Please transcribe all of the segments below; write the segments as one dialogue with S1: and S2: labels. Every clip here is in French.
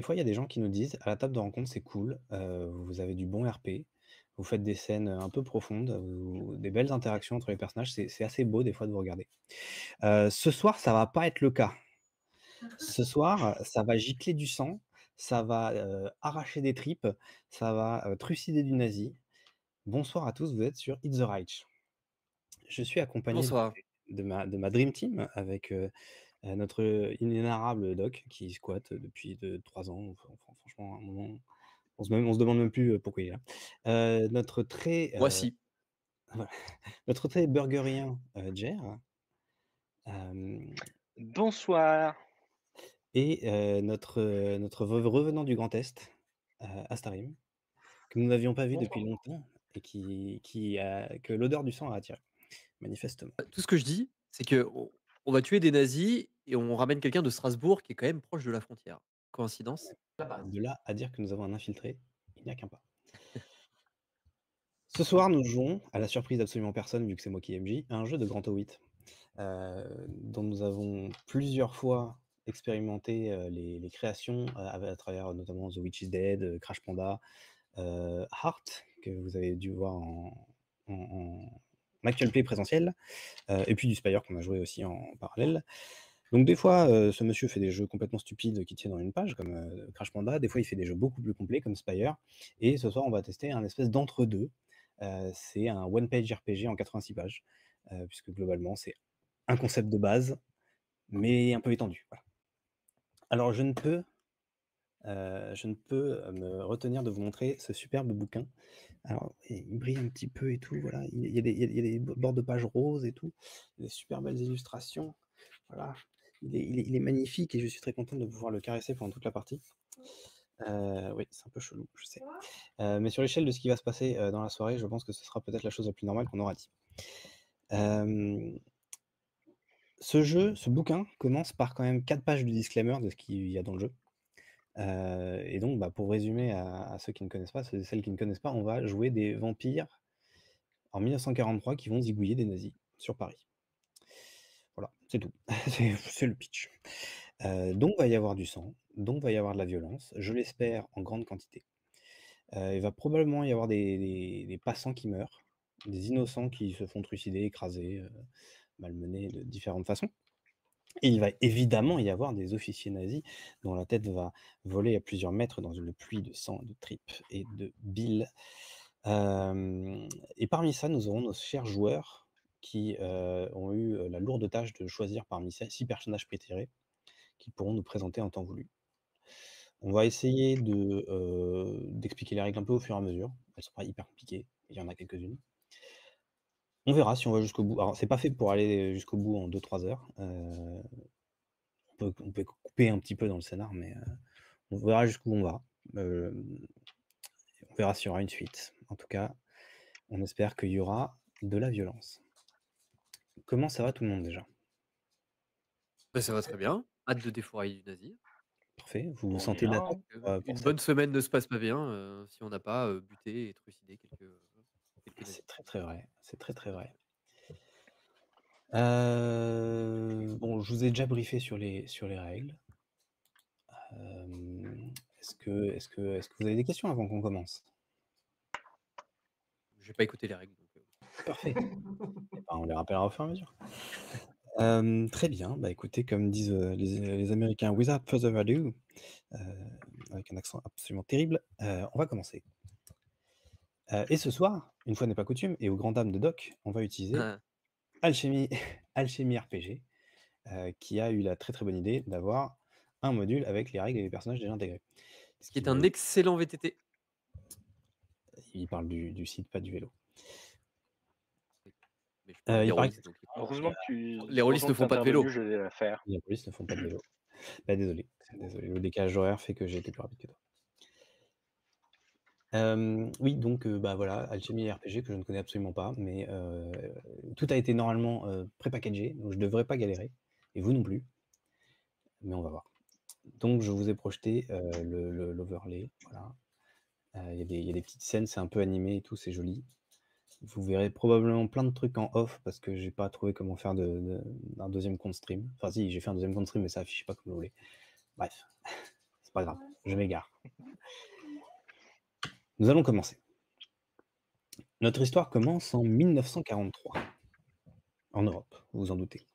S1: des fois, il y a des gens qui nous disent: «À la table de rencontre, c'est cool, vous avez du bon RP, vous faites des scènes, un peu profondes, des belles interactions entre les personnages, c'est assez beau des fois de vous regarder». Ce soir, ça va pas être le cas. Ce soir, ça va gicler du sang, ça va, arracher des tripes, ça va, trucider du nazi. Bonsoir à tous, vous êtes sur Eat the Reich. Je suis accompagné
S2: Bonsoir.
S1: de ma dream team avec, notre inénarrable doc qui squatte depuis 3 ans. Franchement, à un moment, on se demande même plus, pourquoi il est là. Notre très,
S2: Moi si.
S1: voilà, notre très burgerien, Jer, hem
S3: Bonsoir.
S1: et notre revenant du Grand Est, Astarim, que nous n'avions pas vu depuis
S3: Bonsoir.
S1: longtemps et que l'odeur du sang a attiré, manifestement.
S2: Tout ce que je dis, c'est qu'on va tuer des nazis et on ramène quelqu'un de Strasbourg qui est quand même proche de la frontière. Coïncidence? La base.
S1: De là à dire que nous avons un infiltré, il n'y a qu'un pas. Ce soir, nous jouons, à la surprise d'absolument personne, vu que c'est moi qui est MJ, à un jeu de Grand O8, dont nous avons plusieurs fois expérimenté, les créations, à travers notamment The Witch is Dead, Crash Panda, Heart, que vous avez dû voir en actual play présentiel, et puis du Spire qu'on a joué aussi en parallèle. Donc des fois, ce monsieur fait des jeux complètement stupides qui tiennent dans une page, comme, Crash Panda. Des fois, il fait des jeux beaucoup plus complets comme Spire, et ce soir, on va tester un espèce d'entre-deux. C'est un one page RPG en 86 pages, puisque globalement, c'est un concept de base, mais un peu étendu, voilà. Alors je ne peux me retenir de vous montrer ce superbe bouquin. Alors, il brille un petit peu et tout, voilà. Il y a des bords de pages roses et tout, des super belles illustrations, voilà. Il est magnifique et je suis très content de pouvoir le caresser pendant toute la partie. Oui, c'est un peu chelou, je sais. Mais sur l'échelle de ce qui va se passer, dans la soirée, je pense que ce sera peut-être la chose la plus normale qu'on aura dit. Hem, ce bouquin commence par quand même 4 pages de disclaimer de ce qu'il y a dans le jeu. Et donc, bah, pour résumer à ceux qui ne connaissent pas, ceux et celles qui ne connaissent pas, on va jouer des vampires en 1943 qui vont zigouiller des nazis sur Paris. Voilà, c'est tout. C'est le pitch. Donc va y avoir du sang, donc va y avoir de la violence, je l'espère en grande quantité. Il va probablement y avoir des passants qui meurent, des innocents qui se font trucider, écraser, malmenés de différentes façons. Et il va évidemment y avoir des officiers nazis dont la tête va voler à plusieurs mètres dans une pluie de sang, de tripes et de bile. Et parmi ça, nous aurons nos chers joueurs qui, ont eu, la lourde tâche de choisir parmi ces 6 personnages préférés, qu'ils pourront nous présenter en temps voulu. On va essayer d'expliquer les règles un peu au fur et à mesure. Elles sont pas hyper compliquées, il y en a quelques-unes. On verra si on va jusqu'au bout. Alors c'est pas fait pour aller jusqu'au bout en 2-3 heures. On peut couper un petit peu dans le scénar, mais on verra jusqu'où on va. Hem, on verra s'il y aura une suite. En tout cas, on espère qu'il y aura de la violence. Comment ça va tout le monde déjà?
S2: Bah, ça va très bien. Hâte de défourailler du nazi.
S1: Parfait. Vous vous
S3: On est
S1: sentez
S3: là,
S1: d'attaque
S3: hein.
S1: pour
S2: Une
S1: cette
S2: bonne semaine ne se passe pas bien, si on n'a pas, buté et trucidé quelques nazis.
S1: c'est très, très vrai, c'est très, très vrai. Bon, je vous ai déjà briefé sur les règles. Est-ce que vous avez des questions avant qu'on commence?
S2: J'ai pas écouté les règles donc
S1: Parfait. Et ben, on les rappellera au fur et à mesure. Très bien, bah, écoutez, comme disent, les Américains: «Without further ado», heu, avec un accent absolument terrible, on va commencer. Et ce soir, une fois n'est pas coutume et aux grandes dames de Doc, on va utiliser Alchemy Alchemy RPG, qui a eu la très, très bonne idée d'avoir un module avec les règles et les personnages déjà intégrés. Ce
S2: ce qui
S1: qui
S2: est
S1: va
S2: un excellent VTT.
S1: Il parle du site, pas du vélo.
S2: Oui, mais je parle des
S1: Il paraît
S2: rôlistes
S1: que
S2: donc les rôlistes
S3: heureusement
S2: ne
S3: que tu
S2: font pas de
S3: intervenu,
S2: vélo.
S3: je vais la faire.
S1: les polices ne font pas de vélo. Bah, désolé, le décalage horaire fait que j'ai été plus rapide que toi. Oui, donc bah, voilà, Alchemy RPG que je ne connais absolument pas, mais tout a été normalement, pré-packagé, donc je devrais pas galérer et vous non plus, mais on va voir. Donc je vous ai projeté, l'overlay, voilà. Il y a des petites scènes, c'est un peu animé et tout, c'est joli. Vous verrez probablement plein de trucs en off parce que j'ai pas trouvé comment faire un deuxième compte stream. Enfin si, j'ai fait un deuxième compte stream, mais ça affiche pas comme vous voulez. Bref, c'est pas grave. je m'égare. Nous allons commencer. Notre histoire commence en 1943, en Europe, vous vous en doutez.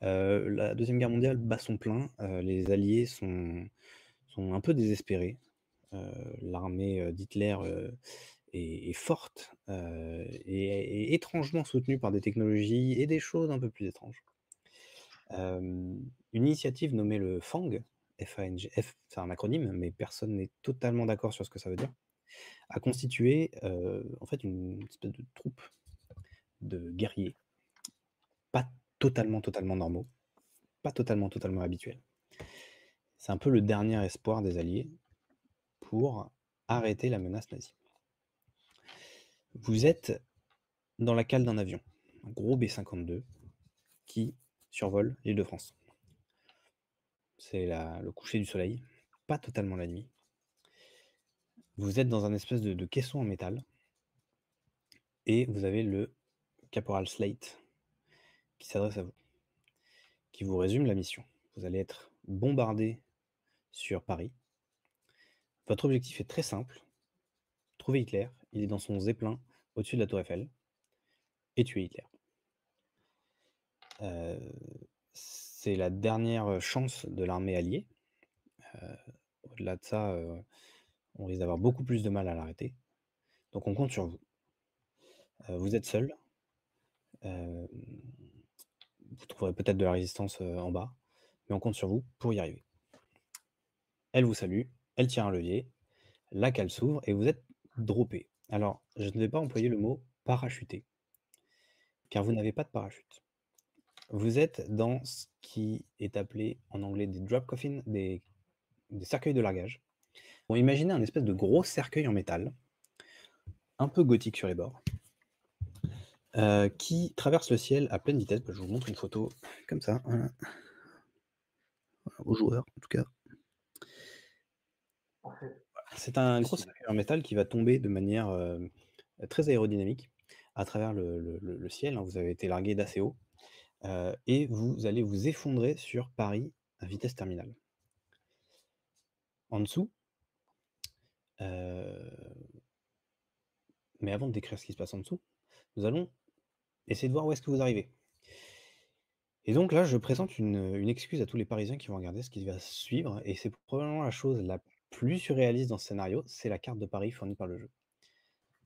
S1: La Deuxième Guerre mondiale bat son plein, les Alliés sont un peu désespérés. L'armée d'Hitler est forte et étrangement soutenue par des technologies et des choses un peu plus étranges. Une initiative nommée le FANG, F-A-N-G, F, c'est un acronyme, mais personne n'est totalement d'accord sur ce que ça veut dire, a constitué en fait une espèce de troupe de guerriers, pas totalement normaux, pas totalement habituels. C'est un peu le dernier espoir des Alliés pour arrêter la menace nazie. Vous êtes dans la cale d'un avion, un gros B-52 qui survole l'Île-de-France. C'est le coucher du soleil, pas totalement la nuit. Vous êtes dans un espèce de caisson en métal et vous avez le caporal Slate qui s'adresse à vous, qui vous résume la mission. Vous allez être bombardé sur Paris. Votre objectif est très simple, trouver Hitler, il est dans son zeppelin au-dessus de la tour Eiffel, et tuer Hitler. C'est la dernière chance de l'armée alliée. Au-delà de ça, on risque d'avoir beaucoup plus de mal à l'arrêter. Donc on compte sur vous. Vous êtes seul. Vous trouverez peut-être de la résistance en bas, mais on compte sur vous pour y arriver. Elle vous salue, elle tire un levier, la cale s'ouvre et vous êtes droppé. Alors, je ne vais pas employer le mot parachuté, car vous n'avez pas de parachute. Vous êtes dans ce qui est appelé en anglais des drop coffins, des cercueils de largage. Bon, imaginez un espèce de gros cercueil en métal, un peu gothique sur les bords, qui traverse le ciel à pleine vitesse. Je vous montre une photo comme ça, voilà. Aux joueurs en tout cas. C'est un gros cercueil en métal qui va tomber de manière très aérodynamique à travers le ciel, hein. Vous avez été largué d'assez haut et vous allez vous effondrer sur Paris à vitesse terminale. En dessous, mais avant de décrire ce qui se passe en dessous, nous allons essayer de voir où est-ce que vous arrivez. Et donc là, je présente une excuse à tous les Parisiens qui vont regarder ce qui va suivre, et c'est probablement la chose la plus surréaliste dans ce scénario, c'est la carte de Paris fournie par le jeu.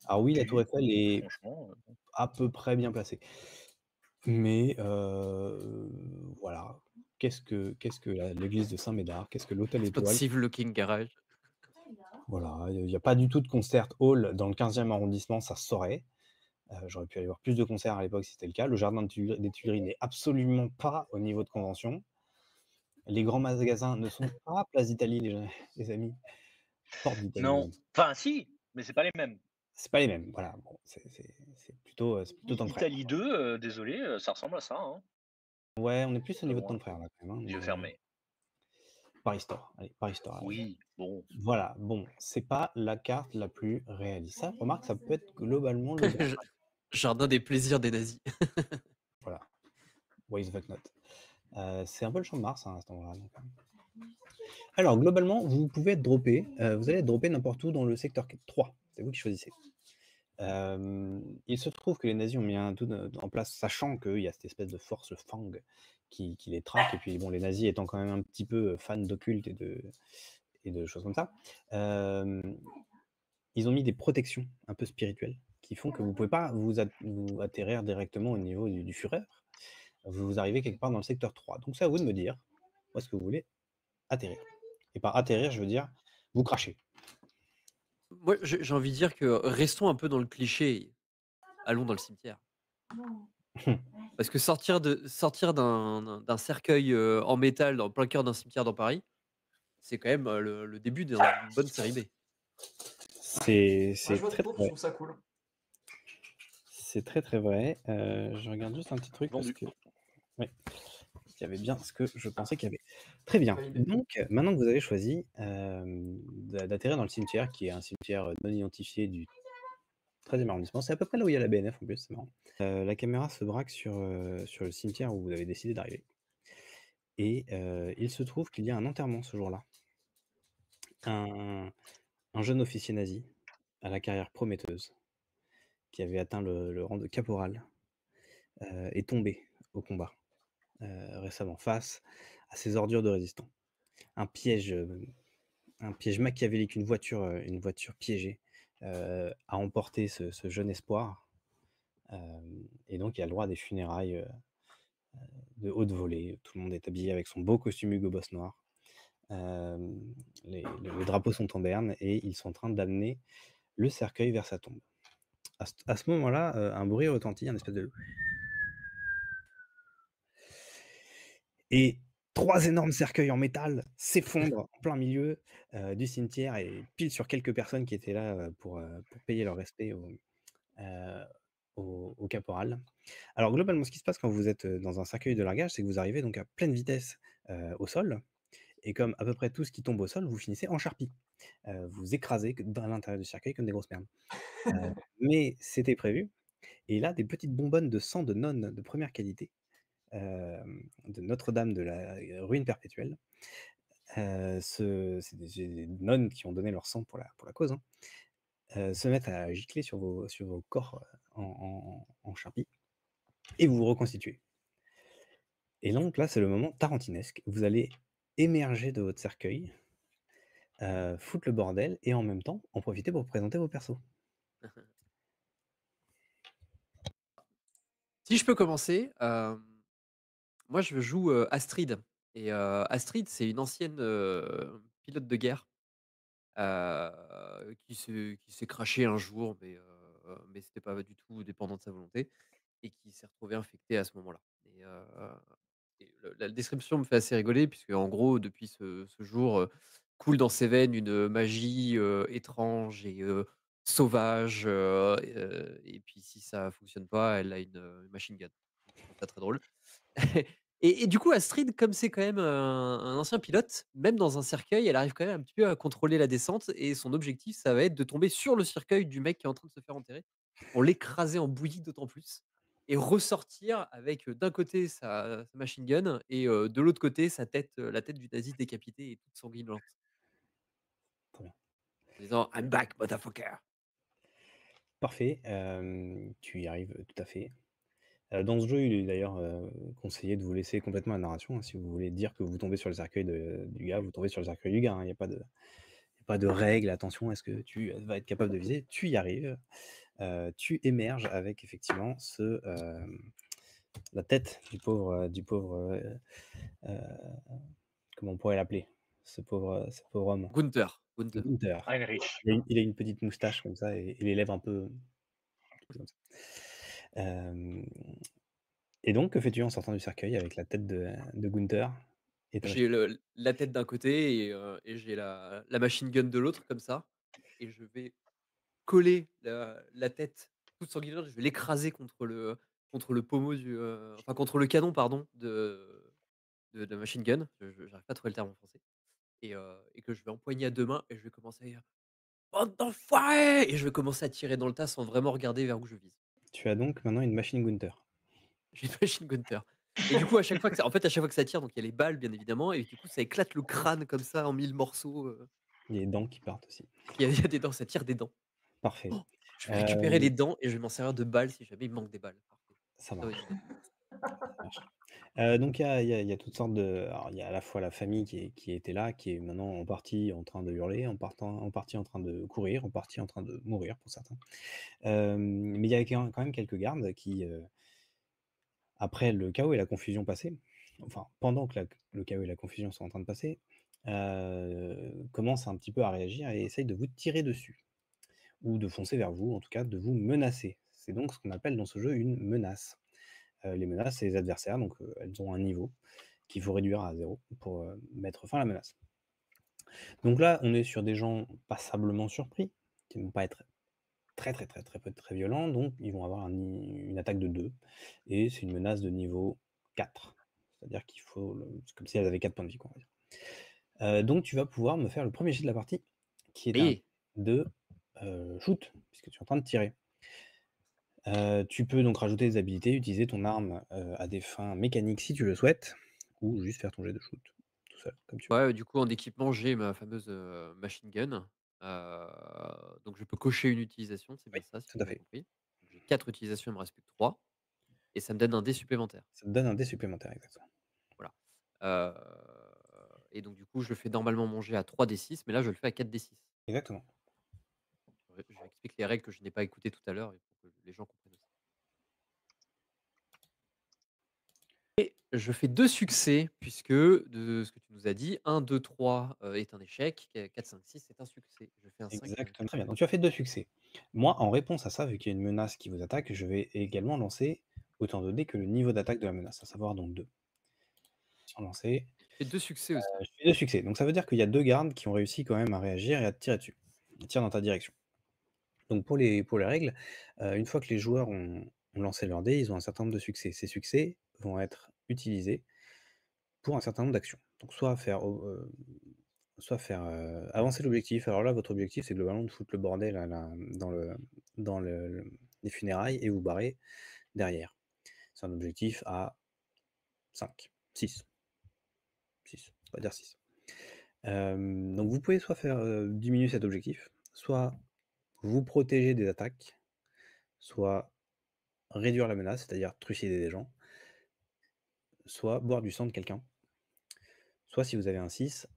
S1: Alors oui, la tour Eiffel est
S3: Franchement,
S1: à peu près bien placée. Mais voilà, qu'est-ce que l'église de Saint-Médard? Qu'est-ce que l'hôtel Étoile?
S2: Expensive looking garage.
S1: Voilà, il n'y a pas du tout de concert hall dans le 15e arrondissement, ça se saurait. J'aurais pu aller voir plus de concerts à l'époque si c'était le cas. Le jardin des Tuileries n'est absolument pas au niveau de convention. Les grands magasins ne sont pas place d'Italie, les amis. Porte d'Italie
S3: non.
S1: même.
S3: Enfin, si, mais c'est pas les mêmes.
S1: C'est pas les mêmes, voilà. Bon, c'est plutôt temps de frère.
S3: Italie 2, désolé, ça ressemble à ça, hein.
S1: Ouais, on est plus au niveau de
S3: Loin.
S1: temps de frère là quand même, hein,
S3: Yeux
S1: mais
S3: fermés.
S1: Paris Store, allez, Paris Store. Allez.
S3: Oui, bon.
S1: Voilà, bon, c'est pas la carte la plus réaliste. Ça, remarque, ça peut être globalement le grand
S2: Jardin des plaisirs des nazis.
S1: voilà. Waze the not. C'est un peu le champ de Mars, hein, à cet endroit-là. Donc. Alors, globalement, vous pouvez être droppé. Vous allez être droppé n'importe où dans le secteur 3. C'est vous qui choisissez. Il se trouve que les nazis ont mis un tout en place, sachant qu'il y a cette espèce de force FANG qui les traque. Et puis, bon, les nazis étant quand même un petit peu fans d'occulte et de choses comme ça, ils ont mis des protections un peu spirituelles qui font que vous ne pouvez pas vous atterrir directement au niveau du Führer. Vous arrivez quelque part dans le secteur 3. Donc c'est à vous de me dire où est-ce que vous voulez atterrir. Et par atterrir, je veux dire vous crachez.
S2: Moi, j'ai envie de dire que restons un peu dans le cliché. Allons dans le cimetière. Parce que sortir d'un cercueil en métal en plein cœur d'un cimetière dans Paris, c'est quand même le début d'une bonne série B.
S1: C'est
S4: Moi, je vote
S1: très
S4: pour,
S1: vrai.
S4: je trouve ça cool.
S1: C'est très vrai. Je regarde juste un petit truc parce
S3: Vendu.
S1: que ouais, il y avait bien ce que je pensais qu'il y avait. Très bien.
S4: Validé.
S1: Donc maintenant que vous avez choisi d'atterrir dans le cimetière, qui est un cimetière non identifié du 13e arrondissement, c'est à peu près là où il y a la BNF en plus, c'est marrant. La caméra se braque sur le cimetière où vous avez décidé d'arriver. Et il se trouve qu'il y a un enterrement ce jour-là. Un un jeune officier nazi, à la carrière prometteuse, qui avait atteint le rang de caporal, est tombé au combat, récemment, face à ces ordures de résistants. Un piège, un piège machiavélique, une voiture piégée, a emporté ce jeune espoir, et donc il a le droit à des funérailles, de haute volée. Tout le monde est habillé avec son beau costume Hugo Boss noir. Les drapeaux sont en berne et ils sont en train d'amener le cercueil vers sa tombe. À ce moment-là, un bruit retentit, un espèce de et 3 énormes cercueils en métal s'effondrent en plein milieu, du cimetière et pile sur quelques personnes qui étaient là, pour payer leur respect heu, au caporal. Alors globalement, ce qui se passe quand vous êtes, dans un cercueil de largage, c'est que vous arrivez donc à pleine vitesse, au sol et comme à peu près tout ce qui tombe au sol, vous finissez en charpie. Vous écrasez que dans l'intérieur du cercueil comme des grosses merdes. Heu, mais c'était prévu et là, des petites bonbonnes de sang de nonnes de première qualité, de Notre-Dame de la ruine perpétuelle, c'est des nonnes qui ont donné leur sang pour la cause, hein, se mettent à gicler sur vos corps, en charpie et vous vous reconstituez. Et donc là, c'est le moment tarantinesque. Vous allez émerger de votre cercueil, foutre le bordel et en même temps en profiter pour présenter vos persos.
S2: Si je peux commencer, moi je joue, Astrid et Astrid, c'est une ancienne, pilote de guerre, qui s'est crashée un jour, mais c'était pas du tout dépendant de sa volonté et qui s'est retrouvée infectée à ce moment-là et la description me fait assez rigoler puisque en gros depuis ce jour, coule dans ses veines une magie, étrange et sauvage, et puis si ça fonctionne pas, elle a une machine gun. Donc je trouve ça très drôle. Et du coup, Astrid, comme c'est quand même un ancien pilote, même dans un cercueil, elle arrive quand même un petit peu à contrôler la descente et son objectif, ça va être de tomber sur le cercueil du mec qui est en train de se faire enterrer, pour l'écraser en bouillie d'autant plus et ressortir avec, d'un côté sa machine gun et de l'autre côté sa tête, la tête du nazi décapité et toute sanguinolente,
S1: Très bien.
S2: en disant: «I'm back motherfucker».
S1: Parfait, tu y arrives, tout à fait. Dans ce jeu, il est d'ailleurs, conseillé de vous laisser complètement la narration, hein. Si vous voulez dire que vous tombez sur le cercueil du gars, vous tombez sur le cercueil du gars, hein. Il y a pas de règle, attention, est-ce que tu vas être capable de viser? Tu y arrives, tu émerges avec effectivement la tête du pauvre, comment on pourrait l'appeler? Ce pauvre homme,
S2: Gunther.
S1: Gunther.
S3: Heinrich.
S1: Il a une petite moustache comme ça et les lèvres un peu comme ça. Hem Et donc, que fais-tu en sortant du cercueil avec la tête de Gunther et ta machine?
S2: J'ai la tête d'un côté et j'ai la machine gun de l'autre comme ça et je vais coller la tête toute sanguinolente, je vais l'écraser contre le pommeau enfin contre le canon pardon de la machine gun. Je j'arrive pas à trouver le terme en français et que je vais empoigner à 2 mains et je vais commencer à dire: «Bande d'enfoirés!» et je vais commencer à tirer dans le tas sans vraiment regarder vers où je vise.
S1: Tu as donc maintenant une machine Gunther.
S2: J'ai une machine gunter et du coup à chaque fois que ça en fait à chaque fois que ça tire donc il y a les balles bien évidemment et du coup ça éclate le crâne comme ça en 1000 morceaux,
S1: Il y a les dents qui partent aussi.
S2: il y a des dents, ça tire des dents.
S1: Parfait,
S2: Oh, je vais récupérer les
S1: hem,
S2: dents et je vais m'en servir de balles si jamais il me manque des balles. Parfait.
S1: ça
S2: Ça va
S1: marche,
S2: être bien.
S1: ça marche. Donc il y a toutes sortes de alors il y a à la fois la famille qui était là, qui est maintenant en partie en train de hurler, en partie en train de courir, en partie en train de mourir pour certains. Mais il y a quand même quelques gardes qui, après le chaos et la confusion passés, enfin pendant que le chaos et la confusion sont en train de passer, commencent un petit peu à réagir et essayent de vous tirer dessus ou de foncer vers vous, en tout cas de vous menacer. C'est donc ce qu'on appelle dans ce jeu une menace. Les menaces, c'est les adversaires, donc elles ont un niveau qu'il faut réduire à 0 pour, mettre fin à la menace. Donc là, on est sur des gens passablement surpris, qui ne vont pas être très violents, donc ils vont avoir une attaque de 2 et c'est une menace de niveau 4. C'est-à-dire qu'il faut c'est comme si elles avaient 4 points de vie, quoi, on va dire. Donc tu vas pouvoir me faire le premier jet de la partie, qui est un
S2: Oui,
S1: de, shoot, puisque tu es en train de tirer. Tu peux donc rajouter des habilités, utiliser ton arme, à des fins mécaniques si tu le souhaites, ou juste faire ton jet de shoot, tout tout seul, comme tu veux.
S2: Ouais, du coup, en équipement, j'ai ma fameuse, machine gun. Donc je peux cocher une utilisation, c'est
S1: Oui,
S2: bien ça, si
S1: tout
S2: j'ai
S1: à
S2: bien
S1: fait.
S2: compris. Donc j'ai 4 utilisations, il me reste plus que 3 et ça me donne un dé supplémentaire.
S1: Ça te donne un dé supplémentaire, exactement.
S2: Voilà. Heu et donc du coup, je fais normalement mon jet à 3d6, mais là, je le fais à 4d6.
S1: Exactement.
S2: Je réexplique les règles que je n'ai pas écoutées tout à l'heure et pour que les gens comprennent aussi. Et je fais 2 succès puisque de ce que tu nous as dit, 1, 2, 3 est un échec, 4, 5, 6 est un succès. Je fais un 5 et un
S1: Exactement,
S2: 4.
S1: très bien. Donc tu as fait 2 succès. Moi, en réponse à ça, vu qu'il y a une menace qui vous attaque, je vais également lancer autant de dés que le niveau d'attaque de la menace, à savoir donc 2. Sans lancer,
S2: Tu fais 2 succès aussi.
S1: je fais 2 succès. Donc ça veut dire qu'il y a 2 gardes qui ont réussi quand même à réagir et à te tirer dessus. Ils tirent dans ta direction. Donc pour les règles, une fois que les joueurs ont lancé leurs dés, ils ont un certain nombre de succès. Ces succès vont être utilisés pour un certain nombre d'actions. Donc soit faire avancer l'objectif. Alors là, votre objectif, c'est globalement de foutre le bordel dans les funérailles et vous barrer derrière. C'est un objectif à 5, 6, 6, on va dire 6. Donc vous pouvez soit faire diminuer cet objectif, soit vous protéger des attaques, soit réduire la menace, c'est-à-dire trucider des gens, soit boire du sang de quelqu'un, soit si vous avez un 6,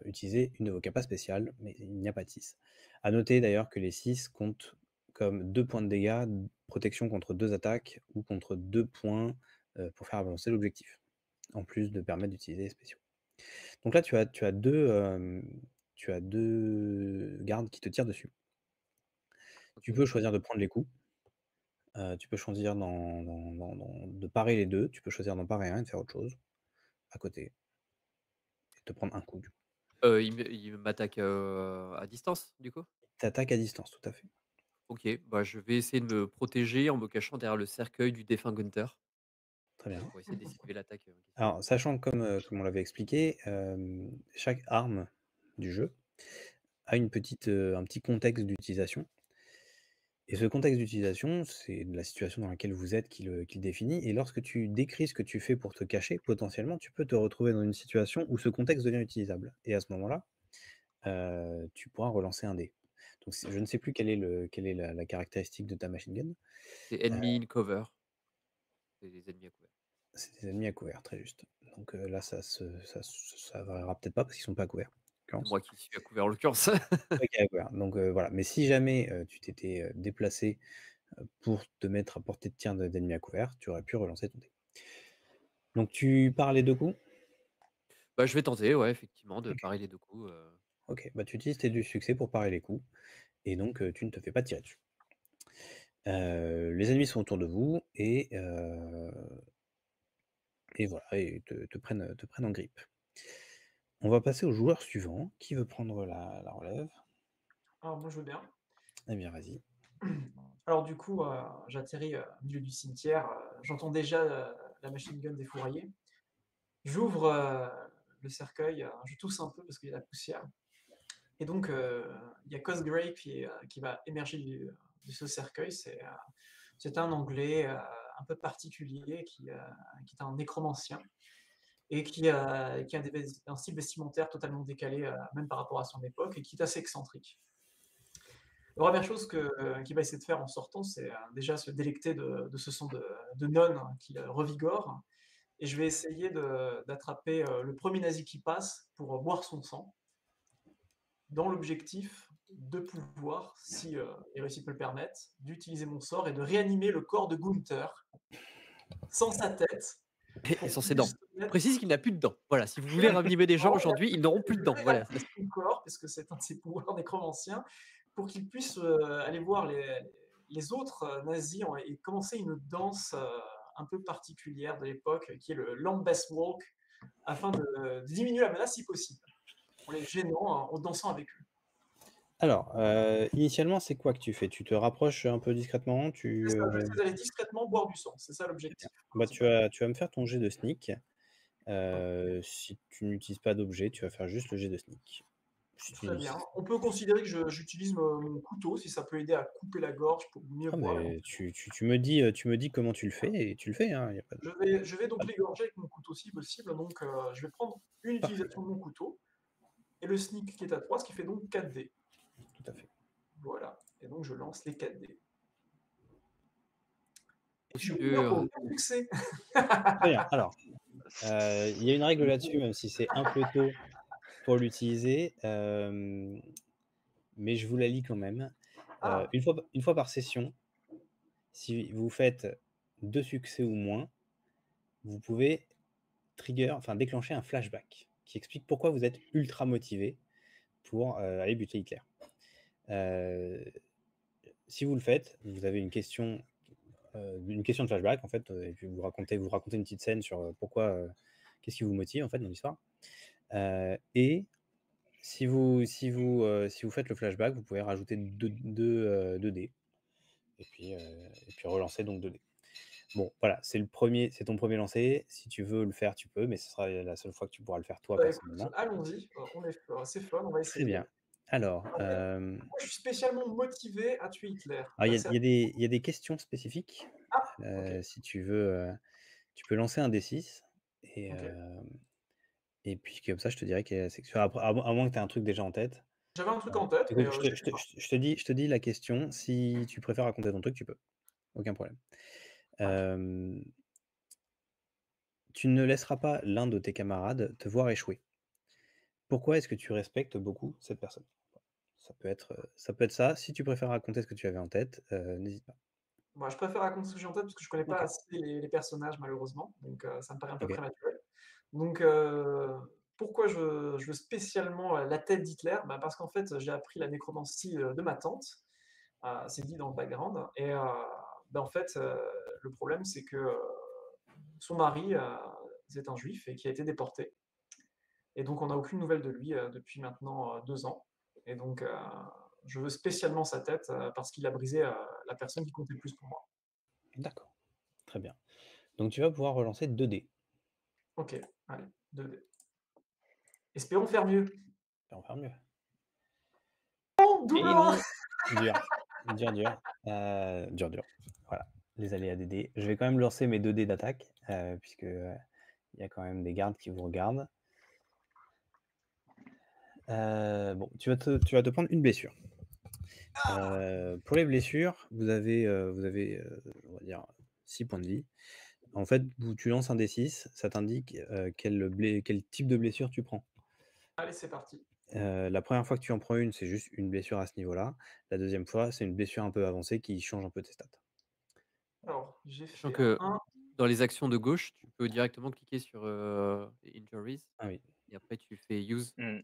S1: utilisez une de vos capas spéciales, mais il n'y a pas de 6. À noter d'ailleurs que les 6 comptent comme 2 points de dégâts, protection contre 2 attaques ou contre 2 points pour faire avancer l'objectif, en plus de permettre d'utiliser les spéciaux. Donc là, tu as deux gardes qui te tirent dessus. Tu
S2: OK.
S1: peux choisir de prendre les coups. Tu peux choisir de parer les 2. Tu peux choisir d'en parer un et de faire autre chose à côté et de te prendre un coup du coup.
S2: Il m'attaque, à distance, du coup?
S1: Tu attaques à distance, tout à fait.
S2: OK, bah, je vais essayer de me protéger en me cachant derrière le cercueil du défunt Gunther
S1: Très bien.
S2: pour essayer d'esquiver l'attaque, en question.
S1: Alors sachant comme on l'avait expliqué, chaque arme du jeu a un petit contexte d'utilisation et ce contexte d'utilisation, c'est la situation dans laquelle vous êtes qui le définit et lorsque tu décris ce que tu fais pour te cacher, potentiellement, tu peux te retrouver dans une situation où ce contexte devient utilisable et à ce moment-là, tu pourras relancer un dé. Donc je ne sais plus quelle est la caractéristique de ta machine gun.
S2: C'est enemy in cover. C'est des ennemis à couvert.
S1: C'est des ennemis à couvert, très juste. Donc là, ça variera peut-être pas parce qu'ils sont pas à couvert, en
S2: C'est
S1: l'occurrence.
S2: moi qui suis à couvert, en l'occurrence.
S1: OK, à couvert. Donc voilà. Mais si jamais, tu t'étais, déplacé, pour te mettre à portée de tir d'ennemis à couvert, tu aurais pu relancer ton dé. Donc tu pars les 2 coups?
S2: Bah, je vais tenter, ouais, effectivement, de
S1: OK.
S2: parer les 2 coups,
S1: OK, bah, tu utilises tes 2 succès pour parer les coups et donc tu ne te fais pas tirer dessus. Les ennemis sont autour de vous et voilà et te prennent en grippe. On va passer au joueur suivant. Qui veut prendre la relève?
S4: Alors moi je veux bien.
S1: Eh bien vas-y.
S4: Alors du coup, j'atterris, au milieu du cimetière, j'entends déjà, la machine gun défourailler. J'ouvre, le cercueil, je tousse un peu parce qu'il y a la poussière et donc il y a Cosgrave qui va émerger de ce cercueil. C'est un Anglais, un peu particulier qui est un nécromancien et qui a un style vestimentaire totalement décalé, même par rapport à son époque et qui est assez excentrique. La première chose qu'il va essayer de faire en sortant, c'est déjà se délecter de ce sang de nonne qui le revigore. Et je vais essayer d'attraper le premier nazi qui passe pour boire son sang, dans l'objectif de pouvoir, si les réussites me le permettent, d'utiliser mon sort et de réanimer le corps de Gunther sans sa tête.
S2: et
S4: Pour
S2: sans
S4: qu'il
S2: ses dents.
S4: puisse se
S2: Je
S4: mettre
S2: précise qu'il n'a plus de dents. Voilà, si vous voulez ranimer des gens
S4: non,
S2: aujourd'hui, ils n'auront plus de dents. Voilà.
S4: réanimer son corps, parce que c'est un de ses pouvoirs nécromanciens, pour qu'il puisse aller voir les autres nazis et commencer une danse un peu particulière de l'époque, qui est le Lambeth Walk, afin de diminuer la menace si possible, en les gênant, en dansant avec eux.
S1: Alors, initialement, c'est quoi que tu fais? Tu te rapproches un peu discrètement?
S4: C'est ça, j'essaie d'aller discrètement boire du sang, c'est ça
S1: Très bien.
S4: l'objectif
S1: Bah, tu
S4: principal.
S1: vas me faire ton jet de sneak. Si tu n'utilises pas d'objet, tu vas faire juste le jet de sneak. Si tu
S4: Très bien.
S1: n'utilises
S4: On peut considérer que j'utilise mon couteau, si ça peut aider à couper la gorge pour mieux
S1: ah
S4: voir.
S1: mais tu me dis comment tu le fais et tu le fais, hein, il y a pas de
S4: Je vais donc l'égorger avec mon couteau si possible, donc je vais prendre une
S1: Parfait,
S4: utilisation de mon couteau, et le sneak qui est à 3, ce qui fait donc 4 dés.
S1: tout à fait.
S4: Voilà. Et donc je lance les 4 dés. Et je
S2: Sûr.
S4: meurs aucun succès.
S1: Très bien. Alors, il y a une règle là-dessus, même si c'est un peu tôt pour l'utiliser, mais je vous la lis quand même.
S4: Ah,
S1: Une fois par session, si vous faites 2 succès ou moins, vous pouvez déclencher un flashback qui explique pourquoi vous êtes ultra motivé pour, aller buter Hitler. Si vous le faites, vous avez une question de flashback en fait, et puis vous racontez une petite scène sur, pourquoi, qu'est-ce qui vous motive en fait dans l'histoire. Et si vous faites le flashback, vous pouvez rajouter 2 dés et puis relancer donc 2 dés. Bon, voilà, c'est ton premier lancer. Si tu veux le faire, tu peux, mais ce sera la seule fois que tu pourras le faire toi
S4: bah écoute,
S1: personnellement.
S4: allons-y. C'est fun, on va
S1: Très
S4: essayer.
S1: bien. Alors,
S4: Moi, je suis spécialement motivé à tuer Hitler.
S1: il y a
S4: Ça,
S1: il y a des questions spécifiques.
S4: ok.
S1: Si tu veux, tu peux lancer un D6 et
S4: Ok.
S1: et puis comme ça, je te dirai quelle est la section. Après, à moins que tu aies un truc déjà en tête.
S4: J'avais un truc en tête, mais
S1: Écoute,
S4: j'ai fait ça.
S1: je te dis la question. Si tu préfères raconter ton truc, tu peux. Aucun problème.
S4: Ok.
S1: Tu ne laisseras pas l'un de tes camarades te voir échouer. Pourquoi est-ce que tu respectes beaucoup cette personne? Ça peut être ça. Si tu préfères raconter ce que tu avais en tête, n'hésite pas.
S4: Moi, je préfère raconter ce que j'ai en tête parce que je connais pas
S1: OK,
S4: assez les personnages malheureusement, donc ça me paraît un peu
S1: OK.
S4: prématuré. Donc pourquoi je veux spécialement, la tête d'Hitler? Bah, parce qu'en fait, j'ai appris la nécromancie, de ma tante, c'est dit dans le background et bah, en fait, le problème c'est que, son mari, c'est un juif et qui a été déporté et donc on n'a aucune nouvelle de lui, depuis maintenant, 2 ans et donc je veux spécialement sa tête, parce qu'il a brisé, la personne qui comptait le plus pour moi.
S1: D'accord, très bien. Donc tu vas pouvoir relancer 2 dés.
S4: OK, allez, 2 dés. Espérons faire mieux.
S1: Ça va en faire mieux.
S4: Oh,
S1: Et
S4: double 1!
S1: non! Dur, dur, dur, dur, dur. Voilà, les aléas des dés. Je vais quand même lancer mes 2 dés d'attaque, puisque, il y a quand même des gardes qui vous regardent. Bon, tu vas te prendre une blessure. Pour les blessures, vous avez, on va dire 6 points de vie. En fait, tu lances un D6, ça t'indique, quel type de blessure tu prends.
S4: Allez, c'est parti.
S1: La première fois que tu en prends une, c'est juste une blessure à ce niveau-là. La deuxième fois, c'est une blessure un peu avancée qui change un peu tes stats.
S4: Alors, j'ai
S2: Sachant
S4: fait
S2: que
S4: un.
S2: dans les actions de gauche, tu peux directement cliquer sur, Injuries
S1: Ah oui,
S2: et après tu fais Use
S3: Mmh.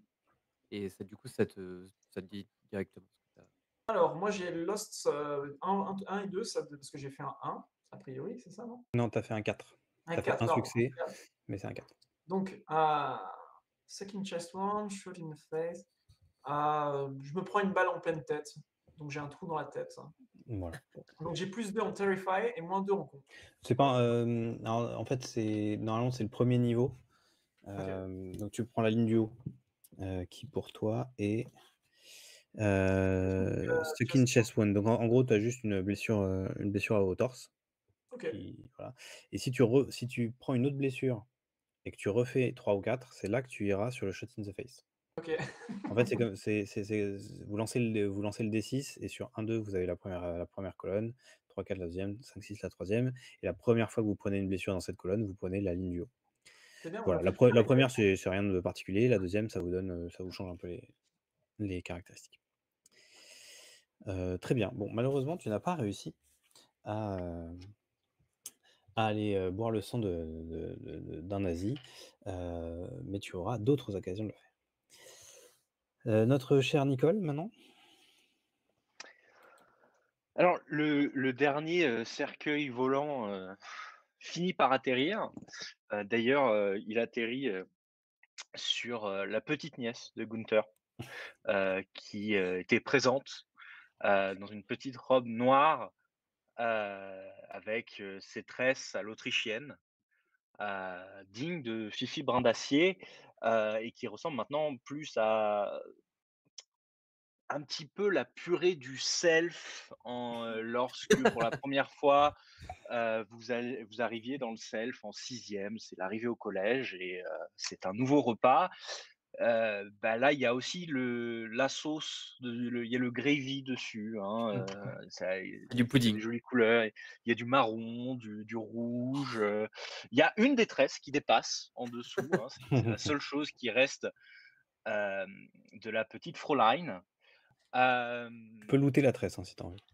S2: et ça, du coup, ça te dit directement ce que tu as.
S4: Alors, moi, j'ai Lost 1 et 2, ça, parce que j'ai fait un 1, a priori, c'est ça, non?
S1: non, tu as fait un 4.
S4: Un
S1: Tu as fait
S4: 4,
S1: un
S4: pardon.
S1: succès, mais c'est un 4.
S4: Donc, second chest wound, shot in the face. Je me prends une balle en pleine tête, donc j'ai un trou dans la tête.
S1: Voilà.
S4: Donc j'ai plus 2 en Terrify et moins 2 en Contre.
S1: C'est pas, alors, en fait, normalement, c'est le premier niveau.
S4: OK.
S1: Donc tu prends la ligne du haut, qui pour toi est, stuck in
S4: Chest wound.
S1: chest wound. Donc en gros, tu as juste une blessure au torse
S4: OK.
S1: qui voilà, et si tu prends une autre blessure et que tu refais 3 ou 4, c'est là que tu iras sur le shot in the face.
S4: OK.
S1: En fait, c'est comme vous lancez le D6 et sur 1, 2, vous avez la première colonne, 3, 4 la deuxième, 5, 6 la troisième, et la première fois que vous prenez une blessure dans cette colonne, vous prenez la ligne du haut.
S4: C'est bien, on
S1: Voilà,
S4: a fait le tour
S1: la
S4: des
S1: première c'est rien de particulier, la deuxième ça vous donne, ça vous change un peu les caractéristiques. Très bien. Bon, malheureusement, tu n'as pas réussi à, à aller, boire le sang d'un nazi, mais tu auras d'autres occasions de le faire. Notre cher Nicole, maintenant?
S3: Alors le dernier, cercueil volant, finit par atterrir. D'ailleurs, il atterrit, sur, la petite nièce de Gunther, qui, était présente, dans une petite robe noire, avec, ses tresses à l'autrichienne, digne de Fifi Brin d'Acier, et qui ressemble maintenant plus à un petit peu la purée du self lorsque pour la première fois, vous arriviez dans le self en 6e, c'est l'arrivée au collège et c'est un nouveau repas. Bah, là, il y a aussi la sauce, il y a le gravy dessus, hein,
S2: Du
S3: c'est des
S2: pudding.
S3: jolies couleurs. Il y a du marron, du rouge. Il y a une détresse qui dépasse en dessous. Hein, c'est la seule chose qui reste de la petite Fräulein.
S1: Tu peux looter la tresse hein, si t'as envie.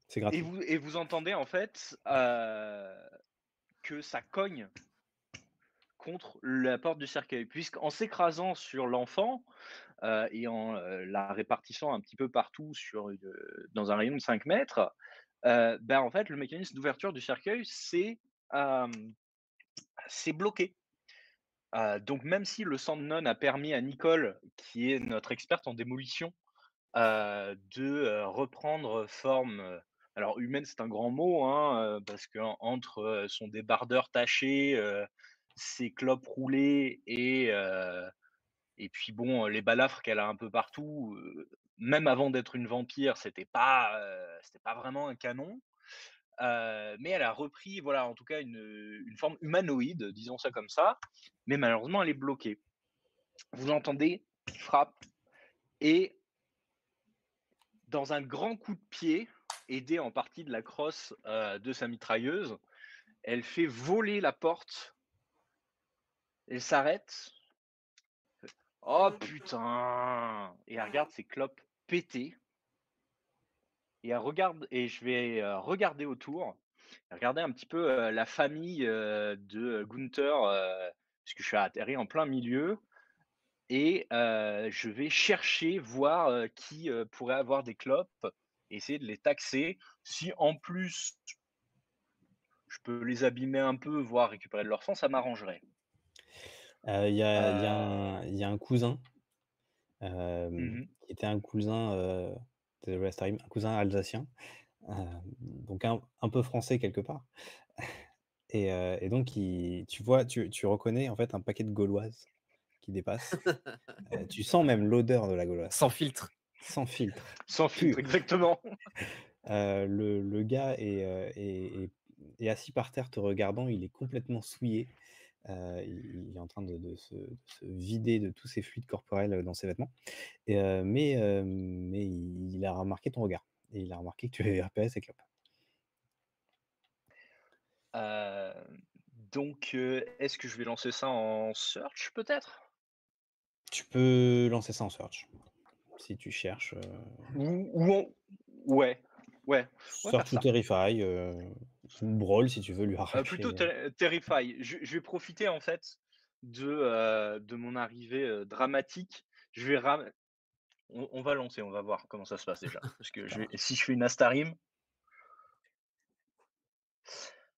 S1: C'est
S3: Et
S1: gratuit.
S3: vous entendez en fait que ça cogne contre la porte du cercueil, puisqu'en s'écrasant sur l'enfant et en la répartissant un petit peu partout dans un rayon de 5 mètres, ben, en fait, le mécanisme d'ouverture du cercueil, c'est bloqué. Donc même si le sang de nonne a permis à Nicole, qui est notre experte en démolition, de reprendre forme, alors humaine, c'est un grand mot, hein, parce qu'entre son débardeur taché, ses clopes roulées et puis bon, les balafres qu'elle a un peu partout, même avant d'être une vampire, c'était pas vraiment un canon. Mais elle a repris, voilà, en tout cas une forme humanoïde, disons ça comme ça, mais malheureusement elle est bloquée. Vous l'entendez qui frappe et dans un grand coup de pied, aidé en partie de la crosse, de sa mitrailleuse, elle fait voler la porte. Elle s'arrête. «Oh putain!» et elle regarde ses clopes péter et elle regarde et je vais, regarder autour, regarder un petit peu, la famille, de Gunther, puisque je suis atterri en plein milieu et je vais chercher, voir, qui, pourrait avoir des clopes, essayer de les taxer. Si en plus je peux les abîmer un peu, voire récupérer de leur sang, ça m'arrangerait.
S1: Il y a un cousin,
S3: Mmh.
S1: qui était un cousin, désolé Astarim, un cousin alsacien, donc un peu français quelque part et donc tu vois, tu reconnais en fait un paquet de gauloises qui dépasse. Tu sens même l'odeur de la gauloise,
S2: Sans filtre.
S1: sans filtre,
S3: Sans filtre,
S1: pur.
S3: exactement.
S1: Le gars est assis par terre te regardant, il est complètement souillé. Il est en train de se vider de tous ses fluides corporels, dans ses vêtements mais il a remarqué ton regard et il a remarqué que tu avais repéré ses clopes.
S3: Heu, donc est-ce que je vais lancer ça en search peut-être?
S1: Tu peux lancer ça en search si tu cherches,
S3: Ou en ouais, ouais, on va faire
S1: search ou
S3: ça.
S1: terrify, ou brawl si tu veux lui
S3: Plutôt
S1: arracher.
S3: Terrify. Je vais profiter en fait de mon arrivée, dramatique. Je vais ram on va lancer, on va voir comment ça se passe déjà. Parce que
S1: Ça marche.
S3: si je fais une Astarim,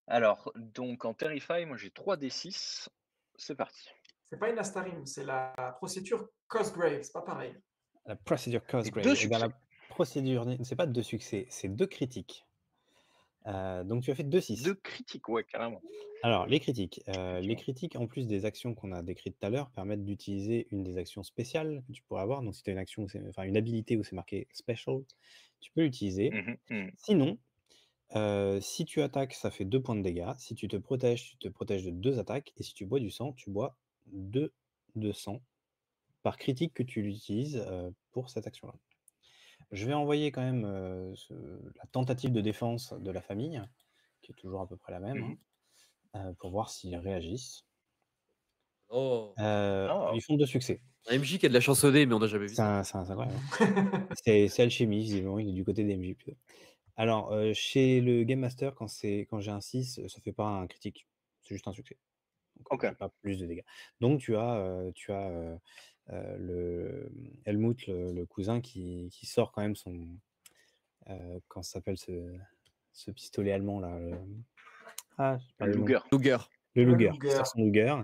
S3: alors donc en Terrify, moi j'ai 3d6. C'est parti.
S4: C'est pas une Astarim, c'est la procédure Cosgrave, c'est pas pareil.
S1: La procédure
S3: Et 2
S1: Cosgrave et bien
S3: succès.
S1: la procédure c'est pas 2 succès, c'est 2 critiques. Donc tu as fait 2 6.
S3: 2 critiques, ouais, carrément.
S1: Alors les critiques,
S3: Effectivement.
S1: en plus des actions qu'on a décrites tout à l'heure, permettent d'utiliser une des actions spéciales que tu pourrais avoir. Donc si tu as une action où une habilité où c'est marqué special, tu peux l'utiliser.
S3: Mmh mh.
S1: Sinon, si tu attaques, ça fait 2 points de dégâts. Si tu te protèges de 2 attaques et si tu bois du sang, tu bois 2 de sang par critique que tu l'utilises, pour cette action-là. Je vais envoyer quand même, la tentative de défense de la famille, qui est toujours à peu près la même,
S3: Mmh.
S1: pour voir s'ils réagissent.
S2: Oh!
S3: Oh!
S1: Ils font 2 succès.
S2: Un MJ qui a de la chance au nez, mais on n'a jamais vu
S1: C'est
S2: ça.
S1: incroyable, hein. C'est alchimie, visiblement, il est du côté des MJ plutôt. Alors, chez le game master, quand j'ai un 6, ça fait pas un critique, c'est juste un succès. Donc,
S3: OK.
S1: j'ai pas plus de dégâts. Donc Helmut, le cousin qui sort quand même comment ça s'appelle ce pistolet allemand là, j'ai
S3: Le
S1: perdu le nom.
S3: Luger.
S2: Luger.
S1: Le
S4: Le
S1: Luger, qui
S4: Luger.
S1: sort son Luger.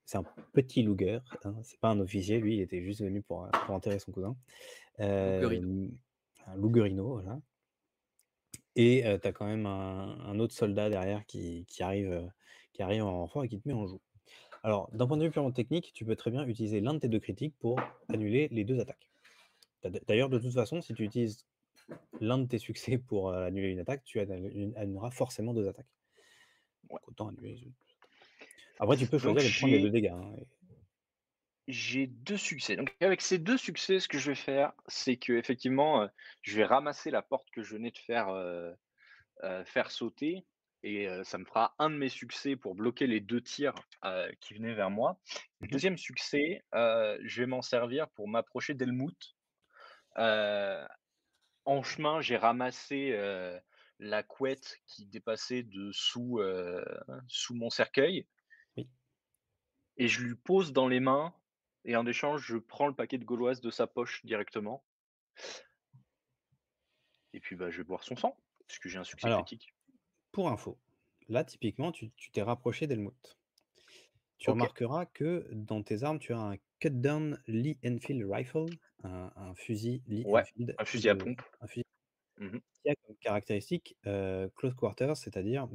S1: C'est un petit Luger, hein, c'est pas un officier, lui, il était juste venu pour enterrer son cousin.
S2: Lugerino.
S1: Un Lugerino, voilà et tu as quand même un autre soldat derrière qui arrive en renfort et qui te met en joue. Alors, d'un point de vue purement technique, tu peux très bien utiliser l'un de tes 2 critiques pour annuler les 2 attaques. D'ailleurs, de toute façon, si tu utilises l'un de tes succès pour annuler une attaque, tu annuleras forcément 2 attaques.
S3: Ouais.
S1: Donc autant annuler les autres. Après, tu peux
S3: Donc
S1: choisir de prendre les 2 dégâts. Hein,
S3: j'ai 2 succès. Donc avec ces 2 succès, ce que je vais faire, c'est qu'effectivement, je vais ramasser la porte que je venais de faire sauter et ça me fera un de mes succès pour bloquer les 2 tirs, qui venaient vers moi. Le
S1: Mhm.
S3: 2e succès, je vais m'en servir pour m'approcher d'Helmut. Heu, En chemin, j'ai ramassé, la couette qui dépassait sous mon cercueil
S1: Oui.
S3: et je lui pose dans les mains et en échange, je prends le paquet de gauloises de sa poche directement et puis, bah, je vais boire son sang, puisque j'ai un succès
S1: Alors,
S3: critique.
S1: pour info, là, typiquement, tu t'es rapproché d'Helmut. Tu
S3: OK,
S1: remarqueras que dans tes armes, tu as un Cut Down Lee Enfield Rifle, un fusil Lee
S3: ouais,
S1: Enfield
S3: un fusil à pompe.
S1: un fusil
S3: Mmh.
S1: qui a comme caractéristique, close quarters, c'est-à-dire,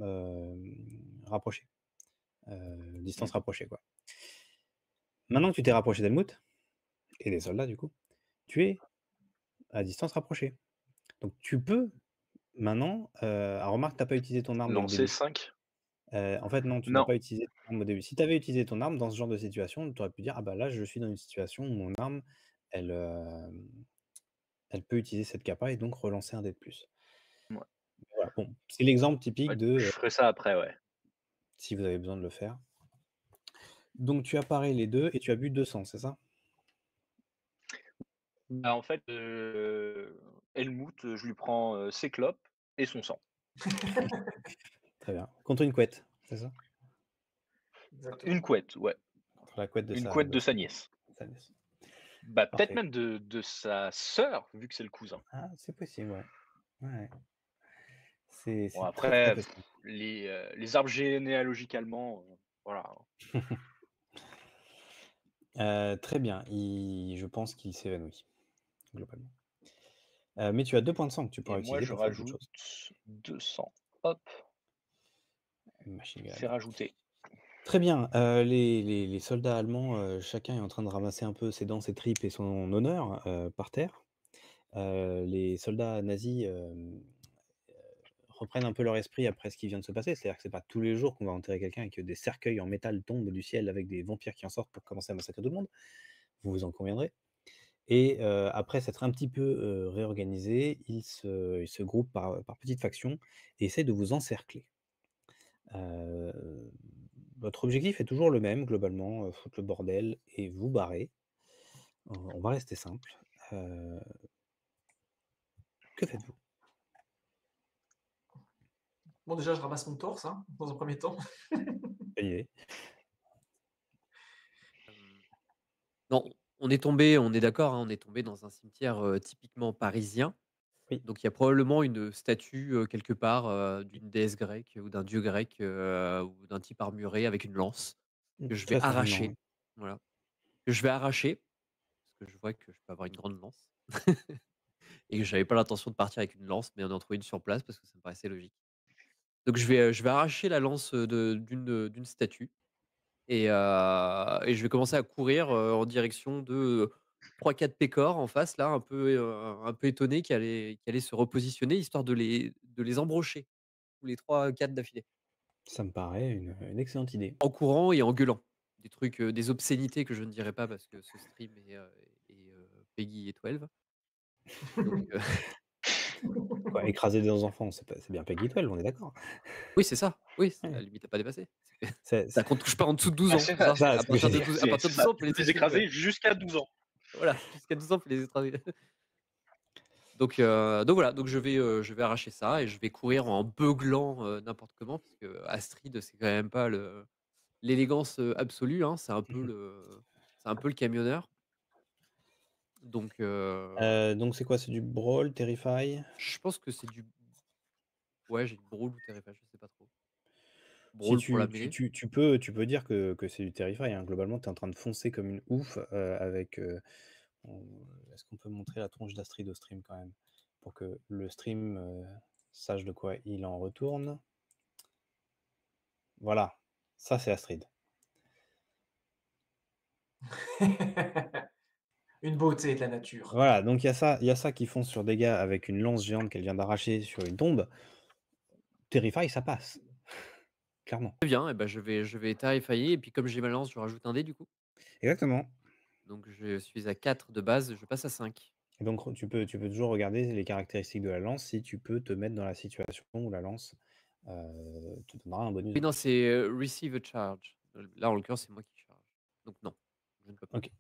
S1: rapproché, distance
S3: Mmh.
S1: rapprochée, quoi. Maintenant que tu t'es rapproché d'Helmut et des soldats, du coup, tu es à distance rapprochée. Donc tu peux maintenant, alors remarque, tu as pas utilisé ton arme dès le
S3: Lancer
S1: début.
S3: 5.
S1: En fait, non, tu n'as
S3: Non,
S1: pas utilisé ton arme au début. Si tu avais utilisé ton arme dans ce genre de situation, tu aurais pu dire: «Ah bah là, je suis dans une situation où mon arme, elle, elle peut utiliser cette capa et donc relancer un dé de plus».
S3: ouais.
S1: Voilà, bon, c'est l'exemple typique
S3: Ouais,
S1: de,
S3: je ferai ça après, ouais.
S1: si vous avez besoin de le faire. Donc tu as paré les 2 et tu as bu 200, c'est ça?
S3: Bah, en fait, Helmut, je lui prends, ses clopes et son sang.
S1: Très bien. Contre une couette, c'est ça?
S3: Une
S4: Exactement.
S3: couette, ouais,
S1: Contre la couette
S3: une couette
S1: de
S3: de sa nièce.
S1: sa nièce.
S3: Bah, peut-être
S1: Parfait.
S3: même de sa sœur, vu que c'est le cousin.
S1: Ah, c'est possible, ouais. Ouais,
S3: Bon
S1: c'est très, très
S3: après,
S1: possible.
S3: les arbres généalogiques allemands, voilà, hein.
S1: Très bien, je pense qu'il s'évanouit, globalement. Mais tu as 2 points de sang que tu
S3: Et
S1: pourras
S3: moi
S1: utiliser
S3: je
S1: pour faire d'autres
S3: rajoute
S1: choses.
S3: 200. Hop,
S1: Machine
S3: c'est
S1: gun.
S3: rajouté.
S1: Très bien, les soldats allemands, chacun est en train de ramasser un peu ses dents, ses tripes et son honneur, par terre. Les soldats nazis, reprennent un peu leur esprit après ce qui vient de se passer. C'est-à-dire que c'est pas tous les jours qu'on va enterrer quelqu'un et que des cercueils en métal tombent du ciel avec des vampires qui en sortent pour commencer à massacrer tout le monde. Vous vous en conviendrez. Et après s'être un petit peu, réorganisés, ils se groupent par petites factions et essaient de vous encercler. Heu, Votre objectif est toujours le même globalement, foutre le bordel et vous barrer. On va rester simple. Heu, que faites-vous?
S4: Bon, déjà, je ramasse mon torse, hein, dans un premier temps.
S1: Bonne idée.
S2: Hem, non, on est d'accord, hein, on est tombé dans un cimetière, typiquement parisien.
S1: Oui,
S2: Donc il y a probablement une statue, quelque part, d'une déesse grecque ou d'un dieu grec, ou d'un type armuré avec une lance que je vais
S1: très certainement,
S2: arracher.
S1: oui.
S2: Voilà, que je vais arracher, parce que je vois que je peux avoir une grande lance et que j'avais pas l'intention de partir avec une lance, mais d'en trouver une sur place parce que ça me paraissait logique. Donc je vais arracher la lance, d'une statue et je vais commencer à courir, en direction de, 3-4 pécores en face là, un peu étonnés qui allaient se repositionner histoire de les embrocher, tous les 3-4 d'affilée.
S1: Ça me paraît une excellente idée.
S2: En courant et en gueulant. Des trucs, des obscénités que je ne dirai pas parce que ce stream est Peggy 12. Donc
S1: Quoi, écraser des enfants, c'est bien Peggy 12, on est d'accord?
S2: oui, c'est ça. Oui, c'est la
S1: Ouais,
S2: limite à pas dépasser.
S1: c'est
S2: Ça qu'on touche pas en dessous de 12
S3: Ah,
S2: ans,
S3: c'est
S2: c'est
S3: ça,
S2: ça?
S1: ça,
S2: À
S1: ce que
S2: partir
S1: j'ai
S2: de
S1: dit.
S2: 12 à
S3: c'est
S2: partir de
S3: ça.
S2: 12 ans, on
S3: Tu
S2: peut les
S3: peux les
S2: tester chez nous, ouais.
S3: écraser jusqu'à 12 ans.
S2: Voilà, jusqu'à 12 ans, on peut les écraser. Donc voilà, donc je vais arracher ça et je vais courir en beuglant, n'importe comment parce que Astrid, c'est quand même pas l'élégance, absolue, hein. C'est un peu le camionneur. Donc
S1: Donc c'est quoi? C'est du Brawl, Terrify?
S2: je pense que c'est du ouais, j'ai du Brawl ou Terrify, je sais pas trop.
S1: Si
S2: Brawl pour la mêlée.
S1: tu peux dire que c'est du Terrify, hein. Globalement, tu es en train de foncer comme une ouf, avec, on est-ce qu'on peut montrer la tronche d'Astrid au stream quand même? Pour que le stream, sache de quoi il en retourne. Voilà, ça c'est Astrid.
S4: Une beauté de la nature.
S1: Voilà, donc il y a ça qui fonce sur des gars avec une lance géante qu'elle vient d'arracher sur une tombe. Terrify, ça passe, clairement.
S2: Très bien, et ben je vais terrifier et puis comme j'ai ma lance, je rajoute un dé du coup.
S1: Exactement.
S2: Donc je suis à 4 de base, je passe à 5.
S1: Et donc tu peux toujours regarder les caractéristiques de la lance si tu peux te mettre dans la situation où la lance, te donnera un bonus
S2: Oui,
S1: de
S2: non,
S1: plus.
S2: c'est, receive a charge. Là, en l'occurrence, c'est moi qui charge. Donc non, je ne peux pas.
S1: OK.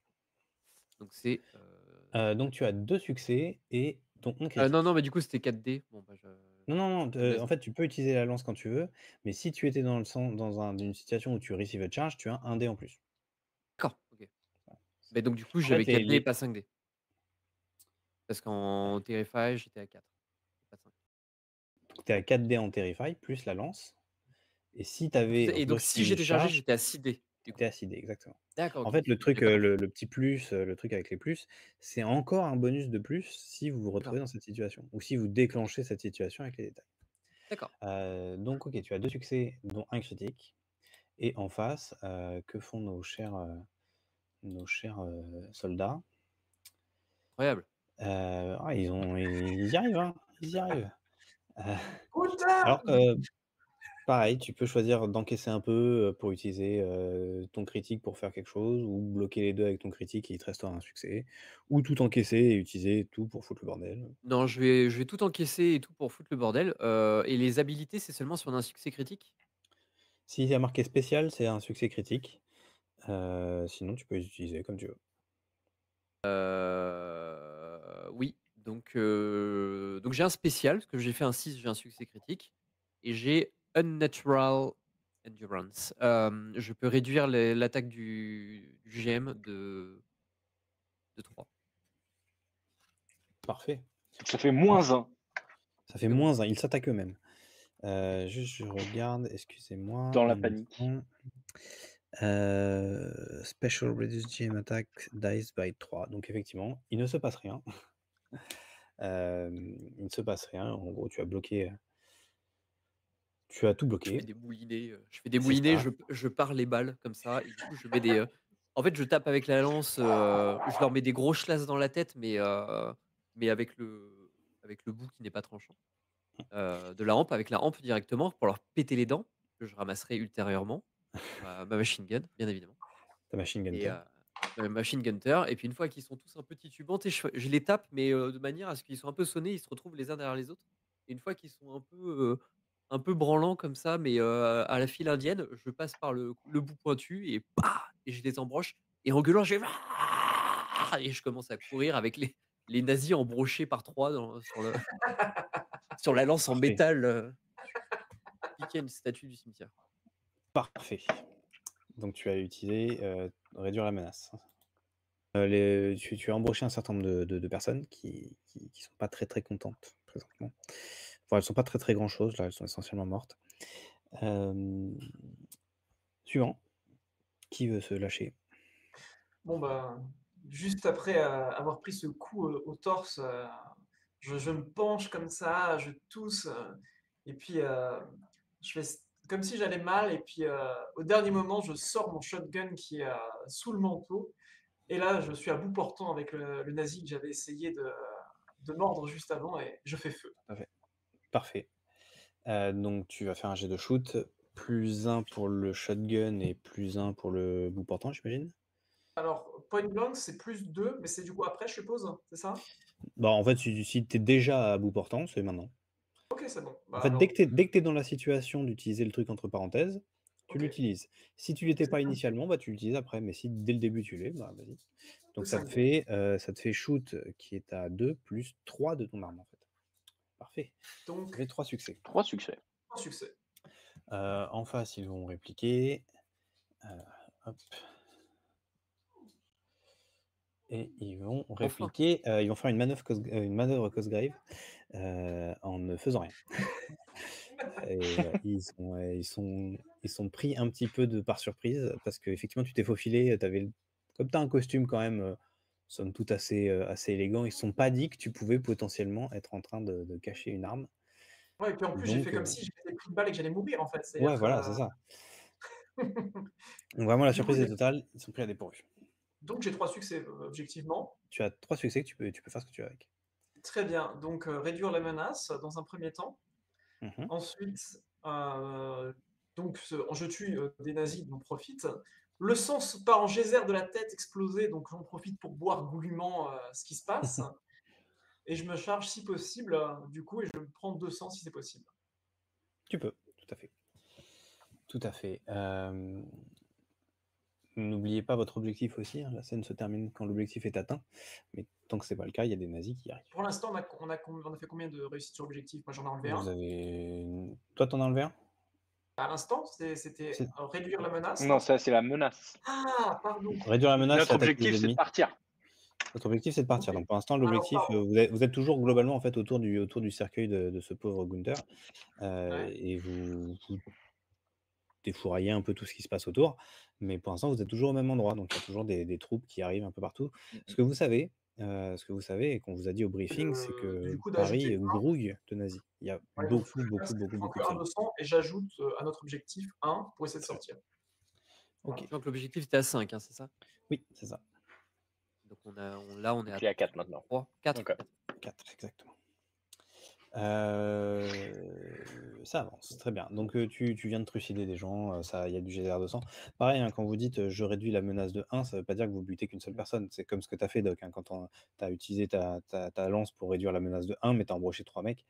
S2: Donc c'est,
S1: Donc tu as 2 succès et dont 1
S2: non, non,
S1: critique.
S2: mais du coup, c'était 4 dés. Bon, bah,
S1: Non, non, non,
S2: je me laisse
S1: en fait, tu peux utiliser la lance quand tu veux, mais si tu étais dans une situation où tu receive a charge, tu as 1 dé en plus.
S2: d'accord, OK. Mais donc du coup,
S1: En fait,
S2: j'avais 4 dés, pas 5 dés. Parce qu'en Terrify, j'étais à 4, pas 5.
S1: tu es à 4 dés en Terrify plus la lance et si tu avais
S2: Et donc si
S1: reçu une
S2: j'étais chargé,
S1: charge,
S2: j'étais à 6 dés,
S1: tu
S2: du coup?
S1: étais à 6 dés, exactement.
S2: D'accord,
S1: En
S2: OK.
S1: fait, le truc,
S2: J'avais pas compris.
S1: le petit plus, le truc avec les plus, c'est encore un bonus de plus si vous vous
S2: D'accord,
S1: retrouvez dans cette situation ou si vous déclenchez cette situation avec les détails.
S2: d'accord.
S1: Donc OK, tu as 2 succès dont 1 critique et en face, que font nos chers, soldats?
S2: Incroyable.
S1: Ils y arrivent, hein, ils y arrivent. Heu,
S4: Putain!
S1: alors, pareil, tu peux choisir d'encaisser un peu, pour utiliser, ton critique pour faire quelque chose ou bloquer les 2 avec ton critique et il te restera un succès ou tout encaisser et utiliser tout pour foutre le bordel.
S2: Non, je vais tout encaisser et tout pour foutre le bordel, et les habilités, c'est seulement si on a un succès critique?
S1: S'il y a marqué spécial, c'est un succès critique, sinon tu peux les utiliser comme tu veux.
S2: Oui, donc j'ai un spécial, parce que j'ai fait un 6, j'ai un succès critique et j'ai Unnatural Endurance. Je peux réduire l'attaque du GM de 3.
S1: Parfait.
S3: Ça fait -1.
S1: Ça fait -1, ils s'attaquent eux-mêmes. Juste je regarde, excusez-moi
S3: Dans la
S1: un
S3: panique.
S1: instant. Special Reduced GM Attack Dice by 3. Donc effectivement, il ne se passe rien. Il ne se passe rien. En gros, tu as tout
S2: Je fais
S1: bloqué.
S2: des moulinets,
S1: C'est ça.
S2: je pars les balles comme ça et du coup je mets des, en fait je tape avec la lance, je leur mets des gros chlasses dans la tête mais avec le bout qui n'est pas tranchant, de la hampe, avec la hampe directement pour leur péter les dents, que je ramasserai ultérieurement sur ma machine gun, bien évidemment.
S1: Ta machine
S2: Et
S1: gunter.
S2: machine gunter et puis une fois qu'ils sont tous un peu titubants, tu sais, je les tape mais de manière à ce qu'ils soient un peu sonnés, ils se retrouvent les uns derrière les autres et une fois qu'ils sont un peu branlants comme ça mais à la file indienne, je passe par le bout pointu et bah et je les embroche et en gueulant, je fais «Ah!» et je commence à courir avec les nazis embrochés par 3 sur la lance en
S1: Parfait,
S2: métal, piquée à une statue du cimetière.
S1: parfait. Donc tu as utilisé, réduire la menace. Tu as embauché un certain nombre de personnes qui sont pas très, très contentes présentement. Enfin, elles sont pas très, très grand chose là, elles sont essentiellement mortes. Hem, Suivant, qui veut se lâcher?
S4: Bon, bah, juste après, avoir pris ce coup, au torse, je me penche comme ça, je tousse, et puis, je fais comme si j'allais mal et puis, au dernier moment, je sors mon shotgun qui est, sous le manteau et là, je suis à bout portant avec le nazi que j'avais essayé de mordre juste avant et je fais feu.
S1: Parfait. Parfait. Donc tu vas faire un jet de shoot, +1 pour le shotgun et +1 pour le bout portant, j'imagine?
S4: Alors, point blank, c'est +2, mais c'est du coup après, je suppose? C'est ça?
S1: Bah, en fait, si tu es déjà à bout portant, c'est maintenant.
S4: OK, c'est bon.
S1: En
S4: Bah,
S1: fait,
S4: alors
S1: dès que tu es dans la situation d'utiliser le truc entre parenthèses, tu
S4: OK,
S1: l'utilises. Si tu l'étais
S4: c'est
S1: pas initialement, bah, tu l'utilises après, mais si dès le début tu l'es, bah, vas-y. Donc
S4: c'est 5
S1: ça te fait shoot qui est à 2 plus 3 de ton arme, en fait. Parfait. Ça
S4: donc
S1: fait 3 succès.
S3: 3 succès.
S4: un succès.
S1: En face, ils vont répliquer. Heu, hop. Et ils vont
S2: Enfin!
S1: répliquer, ils vont faire une manœuvre Cosgrave, en ne faisant rien. Et ouais, ils sont pris un petit peu par surprise parce qu'effectivement tu t'es faufilé, comme tu as un costume quand même, somme toute assez élégant, ils se sont pas dit que tu pouvais potentiellement être en train de cacher une arme.
S4: Ouais et puis en plus, j'ai fait
S1: Donc
S4: comme si j'avais pris une balle et que j'allais mourir en fait,
S1: ouais,
S4: c'est-à-dire que
S1: voilà, c'est ça. Donc vraiment la
S4: du coup,
S1: surprise est totale, ils sont pris à dépourvu.
S4: Donc j'ai 3 succès, objectivement.
S1: Tu as 3 succès, tu peux faire ce que tu veux avec.
S4: Très bien, donc réduire la menace dans un premier temps.
S1: Mmh.
S4: Ensuite, donc je tue des nazis, j'en profite. Le sang part en geyser de la tête explosée, donc j'en profite pour boire goulûment ce qui se passe. Et je me charge si possible, du coup, et je prends 200 si c'est possible.
S1: Tu peux, tout à fait. Tout à fait. N'oubliez pas votre objectif aussi, hein, la scène se termine quand l'objectif est atteint, mais tant que c'est pas le cas, il y a des nazis qui arrivent.
S4: Pour l'instant, on a fait combien de réussites sur l'objectif? Moi, j'en ai enlevé
S1: Vous
S4: un.
S1: avez... Toi, t'en as enlevé un?
S4: À l'instant, c'était
S1: C'est-
S4: réduire la menace,
S3: Non,
S4: non?
S3: ça, c'est la menace.
S4: Ah, pardon.
S1: Réduire la menace, c'est
S3: Notre
S1: attaquer les
S3: objectif, c'est de
S1: ennemis.
S3: partir.
S1: Votre objectif, c'est de partir.
S4: Ok.
S1: Donc pour l'instant,
S4: Alors,
S1: l'objectif,
S4: pardon.
S1: vous êtes toujours globalement en fait autour du cercueil de ce pauvre Gunther,
S4: Ouais.
S1: et vous défouraillez un peu tout ce qui se passe autour, mais pour l'instant, vous êtes toujours au même endroit, donc il y a toujours des troupes qui arrivent un peu partout. Ce que vous savez et qu'on vous a dit au briefing, c'est que
S4: Du coup,
S1: Paris
S4: d'ajouter
S1: grouille de nazis. Il y a
S4: ouais, donc
S1: beaucoup, beaucoup, beaucoup,
S4: je prends
S1: beaucoup
S4: que
S1: de
S4: 1
S1: soldats.
S4: de sang et j'ajoute à notre objectif 1 pour essayer de
S1: Très bien.
S4: sortir.
S1: OK.
S2: Donc l'objectif était à 5, hein, c'est ça?
S1: Oui, c'est ça.
S2: Donc là, on est à
S3: Il est à 4 maintenant.
S2: 3, 4.
S3: Ok.
S1: 4, exactement. Ça avance, très bien. Donc tu viens de trucider des gens, il y a du geyser de sang. Pareil, hein, quand vous dites je réduis la menace de 1, ça veut pas dire que vous butez qu'une seule personne. C'est comme ce que tu as fait, Doc, hein, quand tu as utilisé ta lance pour réduire la menace de 1, mais tu as embroché 3 mecs.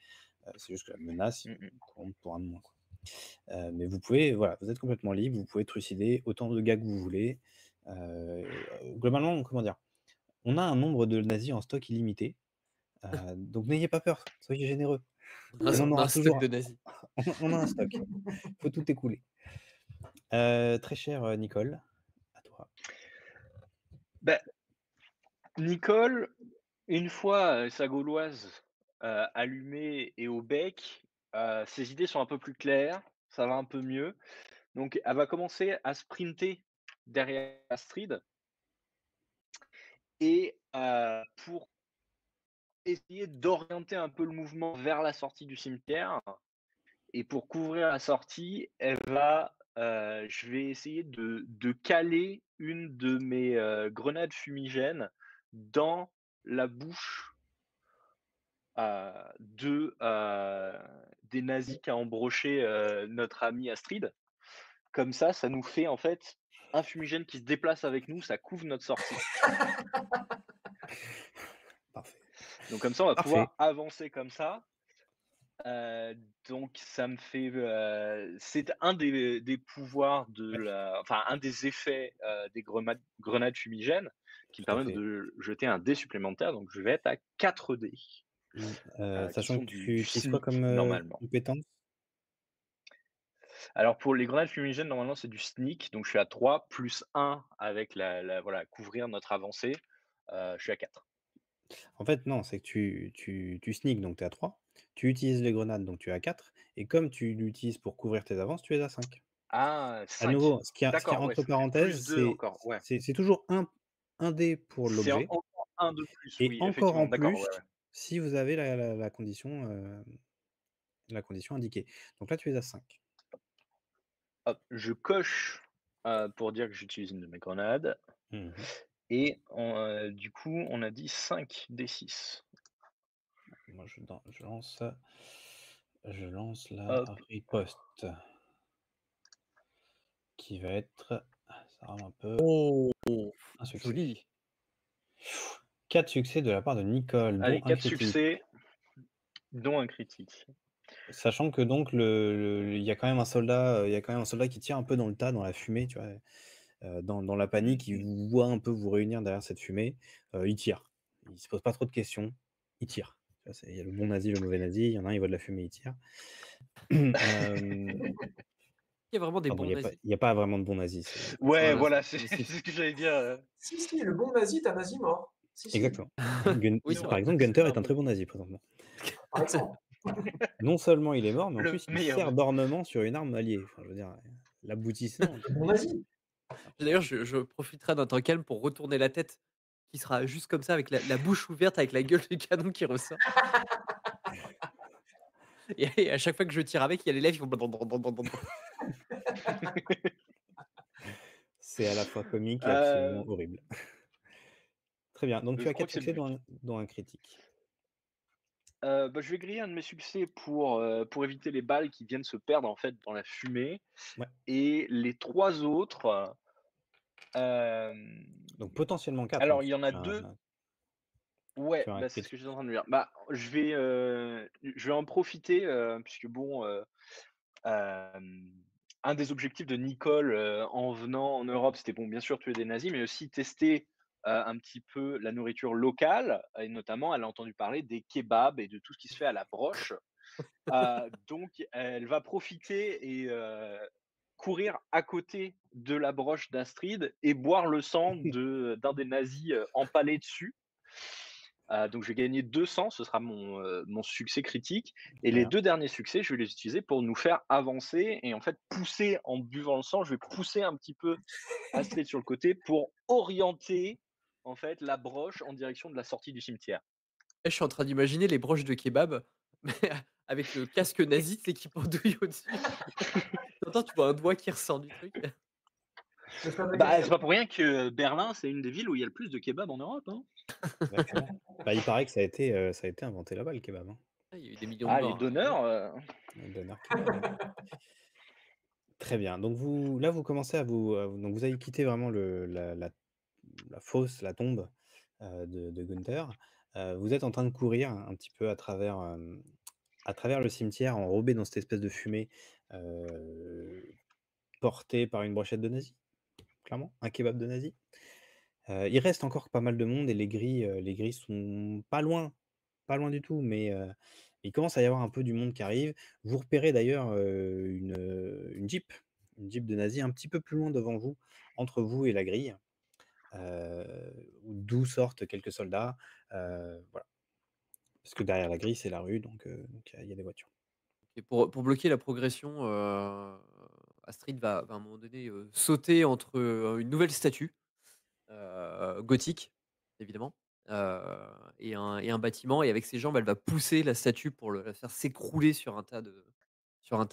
S1: C'est juste que la menace compte pour un de moins, quoi. Mais vous pouvez, voilà, vous êtes complètement libre, vous pouvez trucider autant de gars que vous voulez. Globalement, comment dire, on a un nombre de nazis en stock illimité. Donc n'ayez pas peur, soyez généreux.
S2: On a
S1: On aura
S2: un stock
S1: toujours
S2: de nazis.
S1: on a un stock. Il faut tout écouler. Très cher Nicole, à toi.
S3: Ben, Nicole, une fois sa gauloise allumée et au bec, ses idées sont un peu plus claires, ça va un peu mieux. Donc elle va commencer à sprinter derrière Astrid et pour essayer d'orienter un peu le mouvement vers la sortie du cimetière. Et pour couvrir la sortie, je vais essayer de caler une de mes grenades fumigènes dans la bouche des nazis qu'a embroché notre amie Astrid. Comme ça nous fait en fait un fumigène qui se déplace avec nous, ça couvre notre sortie.
S1: Parfait.
S3: Donc comme ça, on va
S1: Parfait.
S3: pouvoir avancer comme ça. Donc ça me fait, c'est un des pouvoirs enfin un des effets des grenades fumigènes qui me
S1: Tout à
S3: permettent
S1: fait.
S3: de jeter un dé supplémentaire. Donc je vais être à 4 dés. Qui
S1: Sachant
S3: sont
S1: que tu
S3: du
S1: utilises quoi
S3: sneak
S1: comme
S3: normalement.
S1: compétence?
S3: Alors pour les grenades fumigènes, normalement c'est du sneak, donc je suis à 3 plus 1 avec voilà, couvrir notre avancée. Je suis à 4.
S1: En fait, non, c'est que tu sneak, donc tu es à 3. Tu utilises les grenades, donc tu es à 4. Et comme tu l'utilises pour couvrir tes avances, tu es à 5.
S3: Ah,
S1: À
S3: 5.
S1: nouveau, ce qu'il y a
S3: D'accord, ouais,
S1: entre
S3: ça me fait plus
S1: parenthèses,
S3: 2 encore, ouais.
S1: c'est toujours un dé pour
S3: C'est
S1: l'objet,
S3: encore 1 de plus,
S1: et
S3: oui,
S1: encore
S3: effectivement,
S1: en
S3: d'accord,
S1: plus
S3: ouais, ouais.
S1: si vous avez la condition indiquée. Donc là, tu es à 5.
S3: Hop, je coche pour dire que j'utilise une de mes grenades.
S1: Mmh.
S3: Et du coup, on a dit 5 D6.
S1: Moi, je lance la
S3: Hop.
S1: riposte. Qui va être, ça rame un peu,
S2: Oh,
S1: un succès.
S2: joli.
S1: 4 succès de la part de Nicole,
S3: Allez,
S1: dont un
S3: 4
S1: critique.
S3: succès, dont un critique.
S1: Sachant que donc il y a quand même un soldat, qui tire un peu dans le tas, dans la fumée, tu vois, dans la panique, il vous voit un peu vous réunir derrière cette fumée, il tire. Il se pose pas trop de questions, il tire. Tu vois, il y a le bon nazi, le mauvais nazi, il y en a un, il voit de la fumée, il tire.
S2: Il y a vraiment des
S1: Pardon,
S2: bons nazis.
S1: il y a pas vraiment de bons nazis.
S3: Ouais,
S2: Voilà,
S3: voilà,
S2: c'est-
S3: c'est ce que j'allais dire.
S4: Si, le bon nazi, t'as nazi mort. Si.
S1: Exactement.
S2: Oui, c'est
S1: Par
S2: vrai.
S1: exemple, Gunther
S2: C'est
S1: est un très bon nazi présentement.
S4: Par exemple.
S1: Non seulement il est mort, mais en
S3: Le
S1: plus il
S3: meilleur.
S1: sert d'ornement sur une arme alliée. Enfin, je veux dire, l'aboutissement.
S4: Le bon nazi.
S2: D'ailleurs, je profiterai d'un temps calme pour retourner la tête, qui sera juste comme ça, avec la bouche ouverte, avec la gueule du canon qui ressort. Et à chaque fois que je tire avec, il y a les lèvres qui font.
S1: C'est à la fois comique et
S3: Euh,
S1: absolument horrible. Très bien. Donc tu
S3: Je
S1: as
S3: crois
S1: 4
S3: que c'est le
S1: succès
S3: but.
S1: dont un critique.
S3: Bah, je vais griller un de mes succès pour éviter les balles qui viennent se perdre, en fait, dans la fumée
S1: Ouais,
S3: et les 3 autres, hem,
S1: donc potentiellement 4 hein,
S3: alors il y
S1: puisque
S3: en a 2.
S1: tu
S3: Ouais,
S1: as un
S3: bah, c'est ce que
S1: critique.
S3: j'étais en train de dire. Bah, je vais en profiter, puisque bon, hem, un des objectifs de Nicole, en venant en Europe, c'était bon, bien sûr, tuer des nazis, mais aussi tester, un petit peu la nourriture locale et notamment, elle a entendu parler des kebabs et de tout ce qui se fait à la broche. Donc elle va profiter et courir à côté de la broche d'Astrid et boire le sang d'un des nazis, empalé dessus. Donc je vais gagner 200, ce sera mon succès critique et
S1: Très
S3: les
S1: bien.
S3: 2 derniers succès, je vais les utiliser pour nous faire avancer et en fait pousser en buvant le sang, je vais pousser un petit peu Astrid sur le côté pour orienter, en fait, la broche en direction de la sortie du cimetière.
S2: Je suis en train d'imaginer les broches de kebab, mais avec le casque nazi, tu sais, qui pendouille au-dessus. Tu tu vois un doigt qui ressort du truc.
S4: Le fameux
S3: Bah, c'est
S4: casque.
S3: pas pour rien que Berlin, c'est une des villes où il y a le plus de kebabs en Europe, hein.
S1: Bah, clairement. Bah, il paraît que ça a été inventé là-bas le kebab, hein.
S2: Ah, il y a eu des millions de
S3: Ah, les
S2: morts, hein,
S3: donneurs,
S1: Le doner kebab, ouais. Très bien. Donc vous commencez donc vous avez quitté vraiment la fosse, la tombe, de Gunther. Vous êtes en train de courir un petit peu à travers le cimetière enrobé dans cette espèce de fumée, heu, portée par une brochette de nazis, clairement, un kebab de nazis. Il reste encore pas mal de monde et les grilles sont pas loin du tout, mais il commence à y avoir un peu du monde qui arrive. Vous repérez d'ailleurs, une Jeep de nazis un petit peu plus loin devant vous, entre vous et la grille, d'où sortent quelques soldats, voilà. Parce que derrière la grille, c'est la rue, donc il y a des voitures.
S2: et pour bloquer la progression, Astrid va à un moment donné, sauter entre, une nouvelle statue, gothique, évidemment, heu et un bâtiment et avec ses jambes, elle va pousser la statue pour la faire s'écrouler sur un tas de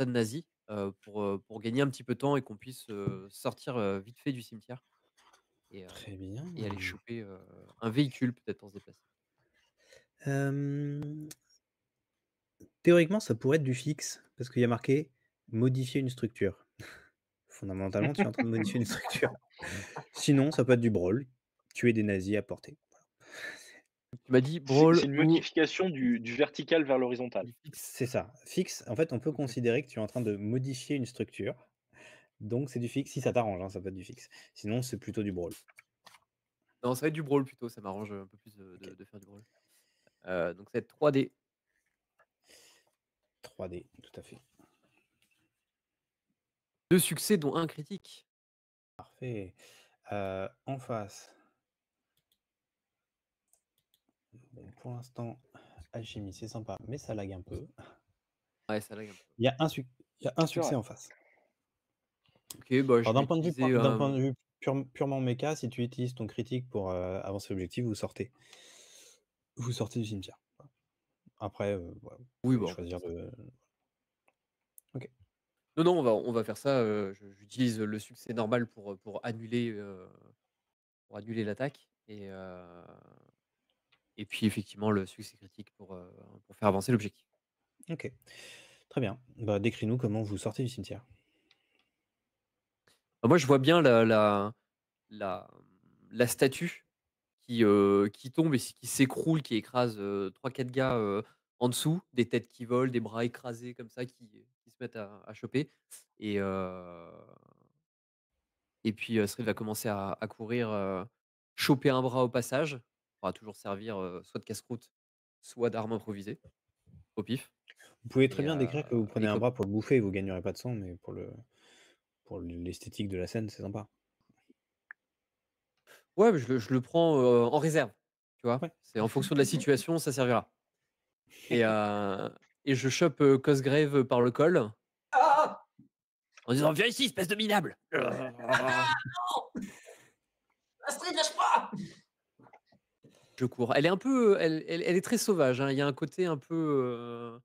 S2: nazis, pour gagner un petit peu de temps et qu'on puisse, sortir, vite fait du cimetière et heu
S1: Très bien.
S2: et aller choper, un véhicule peut-être pour se déplacer.
S1: Hem, Théoriquement, ça pourrait être du fixe, parce qu'il y a marqué: «Modifier une structure». Fondamentalement, tu es en train de modifier une structure. Sinon, ça peut être du brawl, tuer des nazis à portée.
S2: Tu m'as dit
S3: c'est
S2: brawl
S3: une
S2: ou
S3: modification du vertical vers l'horizontal.
S2: du fixe?
S1: C'est ça. Fixe, en fait, on peut
S2: OK.
S1: considérer que tu es en train de modifier une structure, donc c'est du fixe, si ça t'arrange, hein, ça peut être du fixe. Sinon, c'est plutôt du brawl.
S2: Non, ça va être du brawl plutôt, ça m'arrange, un peu plus de
S1: OK.
S2: de faire du brawl. Donc ça va être 3D.
S1: 3D, tout à fait.
S2: 2 succès dont un critique.
S1: Parfait. En face, bon, pour l'instant, alchimie, c'est sympa, mais ça lag un peu.
S2: Ouais, ça lag un peu.
S1: Il y a un suc il y a un
S3: C'est
S1: succès
S3: vrai.
S1: en face.
S2: OK, bah,
S1: Alors
S2: je vais utiliser,
S1: d'un point de vue purement méca, si tu utilises ton critique pour, avancer l'objectif, vous sortez du cimetière. Voilà. Après, voilà, vous
S2: oui,
S1: pouvez
S2: bah, on va
S1: choisir
S2: faire ça.
S1: de OK.
S2: Non, non, on va faire ça, j'utilise le succès normal pour annuler l'attaque et puis effectivement le succès critique pour faire avancer l'objectif.
S1: OK. Très bien. Bah, décris-nous comment vous sortez du cimetière.
S2: Bah, moi, je vois bien la statue qui tombe et qui s'écroule, qui écrase, 3-4 gars, en dessous, des têtes qui volent, des bras écrasés comme ça qui se mettent à choper et heu et puis, Astrid va commencer à courir, choper un bras au passage. Ça pourra toujours servir, soit de casse-croûte, soit d'arme improvisée, au pif
S1: Vous pouvez très
S2: et
S1: bien
S2: heu
S1: décrire que vous prenez
S2: et
S1: un
S2: comme
S1: bras pour le bouffer, vous gagnerez pas de sang, mais pour l'esthétique de la scène, c'est sympa.
S2: ouais, mais je le prends, en réserve, tu vois?
S1: Ouais.
S2: C'est en fonction de la situation, ça servira et heu et je chope, Cosgrave par le col
S4: Ah!
S2: en disant: «Viens ici, espèce de minable!»
S4: Non! Astrid, lâche pas!
S2: Je cours. Elle est un peu, elle est très sauvage, hein. Il y a un côté un peu,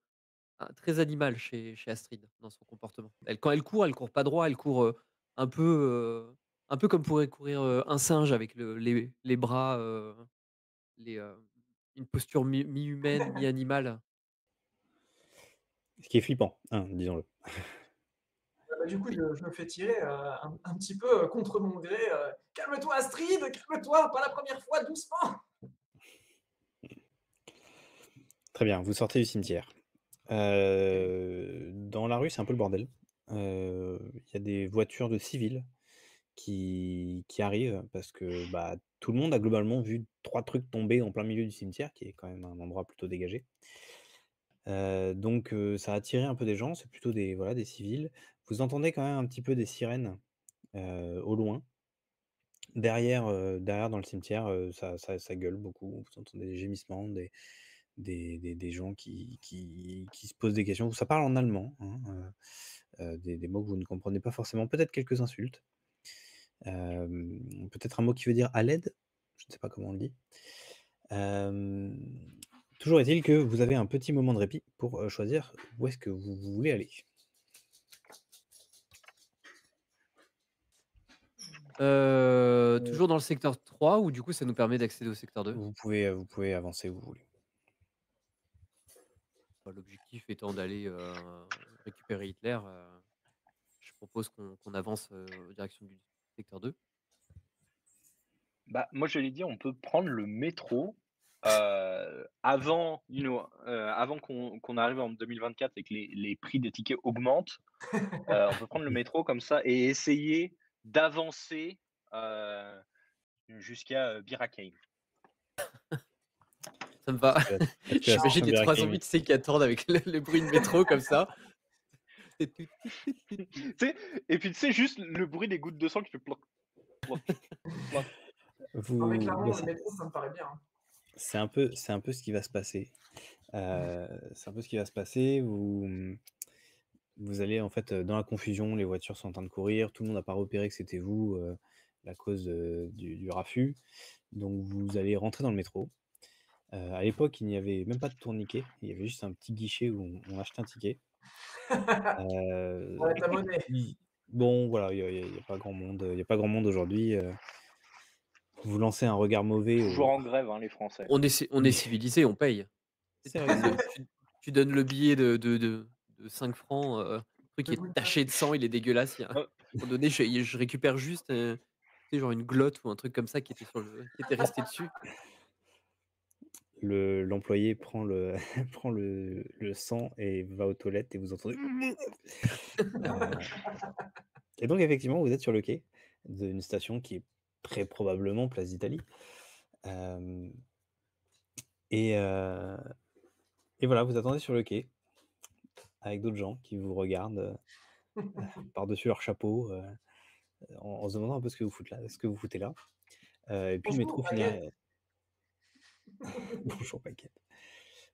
S2: très animal chez Astrid dans son comportement. Quand elle court pas droit, elle court, un peu comme pourrait courir, un singe avec les bras, une posture mi-humaine, mi-animale.
S1: Ce qui est flippant, hein, disons-le.
S4: Bah, du coup,
S2: Oui.
S4: je me fais tirer un petit peu contre mon gré. Calme-toi, Astrid, calme-toi, pas la première fois, doucement.
S1: Très bien, vous sortez du cimetière. Dans la rue, c'est un peu le bordel. Il y a des voitures de civils qui arrivent parce que bah, tout le monde a globalement vu 3 trucs tomber en plein milieu du cimetière, qui est quand même un endroit plutôt dégagé. Donc ça a attiré un peu des gens, c'est plutôt des, voilà, des civils. Vous entendez quand même un petit peu des sirènes au loin. Derrière dans le cimetière, ça gueule beaucoup. Vous entendez des gémissements, des gens qui se posent des questions. Ça parle en allemand, hein, des mots que vous ne comprenez pas forcément. Peut-être quelques insultes. Peut-être un mot qui veut dire à l'aide. Je ne sais pas comment on le dit. Toujours est-il que vous avez un petit moment de répit pour choisir où est-ce que vous voulez aller.
S2: Toujours dans le secteur 3 ou du coup ça nous permet d'accéder au secteur 2?
S1: Vous pouvez avancer où vous voulez.
S2: Bah, l'objectif étant d'aller, récupérer Hitler, je propose qu'on avance, direction du secteur 2.
S3: Bah, moi, j'allais dire, on peut prendre le métro avant, avant qu'on arrive en 2024 et que les prix des tickets augmentent. On peut prendre le métro comme ça et essayer d'avancer jusqu'à Birakeim.
S2: Ça me va.
S1: Est-ce que la
S2: J'imagine
S1: station
S2: les 3
S1: Birakeim
S2: zombies, tu sais, qui attendent avec le bruit de métro comme ça.
S3: Tu sais, et puis tu sais, juste le bruit des gouttes de sang qui fait ploc, ploc, ploc.
S4: Non, mais
S1: vous
S4: clairement,
S1: bah,
S4: le métro, ça me paraît bien.
S1: c'est un peu ce qui va se passer. C'est un peu ce qui va se passer. Vous allez en fait, dans la confusion, les voitures sont en train de courir, tout le monde n'a pas repéré que c'était vous, la cause, du raffut. Donc vous allez rentrer dans le métro. À l'époque, il n'y avait même pas de tourniquet, il y avait juste un petit guichet où on achetait un ticket.
S4: Ouais, ta monnaie.
S1: Bon voilà, il y a pas grand monde, aujourd'hui, vous lancez un regard mauvais
S3: Toujours
S1: au
S3: en grève, hein, les Français.
S2: On est civilisé, on paye.
S1: c'est
S2: Tu
S1: vrai,
S2: donnes, tu donnes le billet de 5 francs, le truc
S4: De
S2: est
S4: Goodman.
S2: taché de sang, il est dégueulasse. Il y a un
S3: Euh,
S2: moment donné, je récupère juste, tu sais, genre une glotte ou un truc comme ça qui était resté dessus.
S1: l'employé prend le prend le sang et va aux toilettes et vous entendez et donc effectivement, vous êtes sur le quai d'une station qui est très probablement place d'Italie. Hem et heu et voilà, vous attendez sur le quai avec d'autres gens qui vous regardent, par-dessus leur chapeau, en se demandant un peu ce que vous foutez là. Et puis le
S4: Bonjour,
S1: métro finit
S4: baguette.
S1: bonjour Paquette.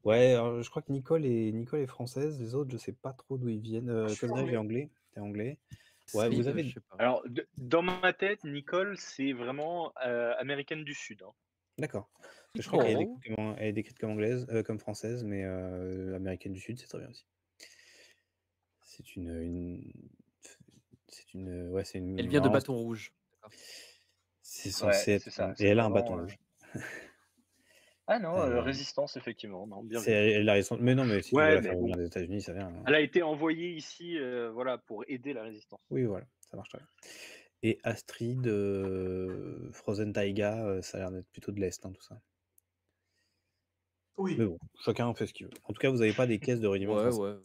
S1: Ouais, alors je crois que Nicole est française, les autres je sais pas trop d'où ils viennent.
S4: Je suis
S1: Cosgrave est
S4: anglais.
S1: anglais, tu anglais. Ouais, vous
S2: Strid, je
S1: avez
S2: sais pas.
S3: alors, dans ma tête, Nicole, c'est vraiment américaine du Sud, hein.
S1: d'accord. Parce que je crois qu'elle est
S2: Non,
S1: décrite elle est décrite comme anglaise, comme française, mais américaine du Sud, c'est très bien aussi. C'est ouais, c'est
S2: elle
S1: une
S2: vient de
S1: alors
S2: Bâton Rouge. D'accord.
S1: c'est
S3: Ouais,
S1: censé être
S3: c'est ça.
S1: et
S3: C'est
S1: elle a un
S3: vraiment.
S1: bâton rouge.
S3: Ah non,
S1: Heu,
S3: résistance, effectivement. Non, bien
S1: c'est
S3: vu.
S1: elle a raison mais non, mais si tu veux
S3: Ouais,
S1: la
S3: mais
S1: faire
S3: bon,
S1: venir des États-Unis, ça vient, hein.
S3: elle a été envoyée ici, voilà, pour aider la résistance.
S1: Oui, voilà, ça marche très bien. Et Astrid, Frozen Taiga, ça a l'air d'être plutôt de l'Est, hein, tout ça. Mais
S4: Oui.
S1: bon, chacun fait ce qu'il veut. En tout cas, vous avez pas des caisses de rudiments
S2: Ouais,
S1: français.
S2: ouais.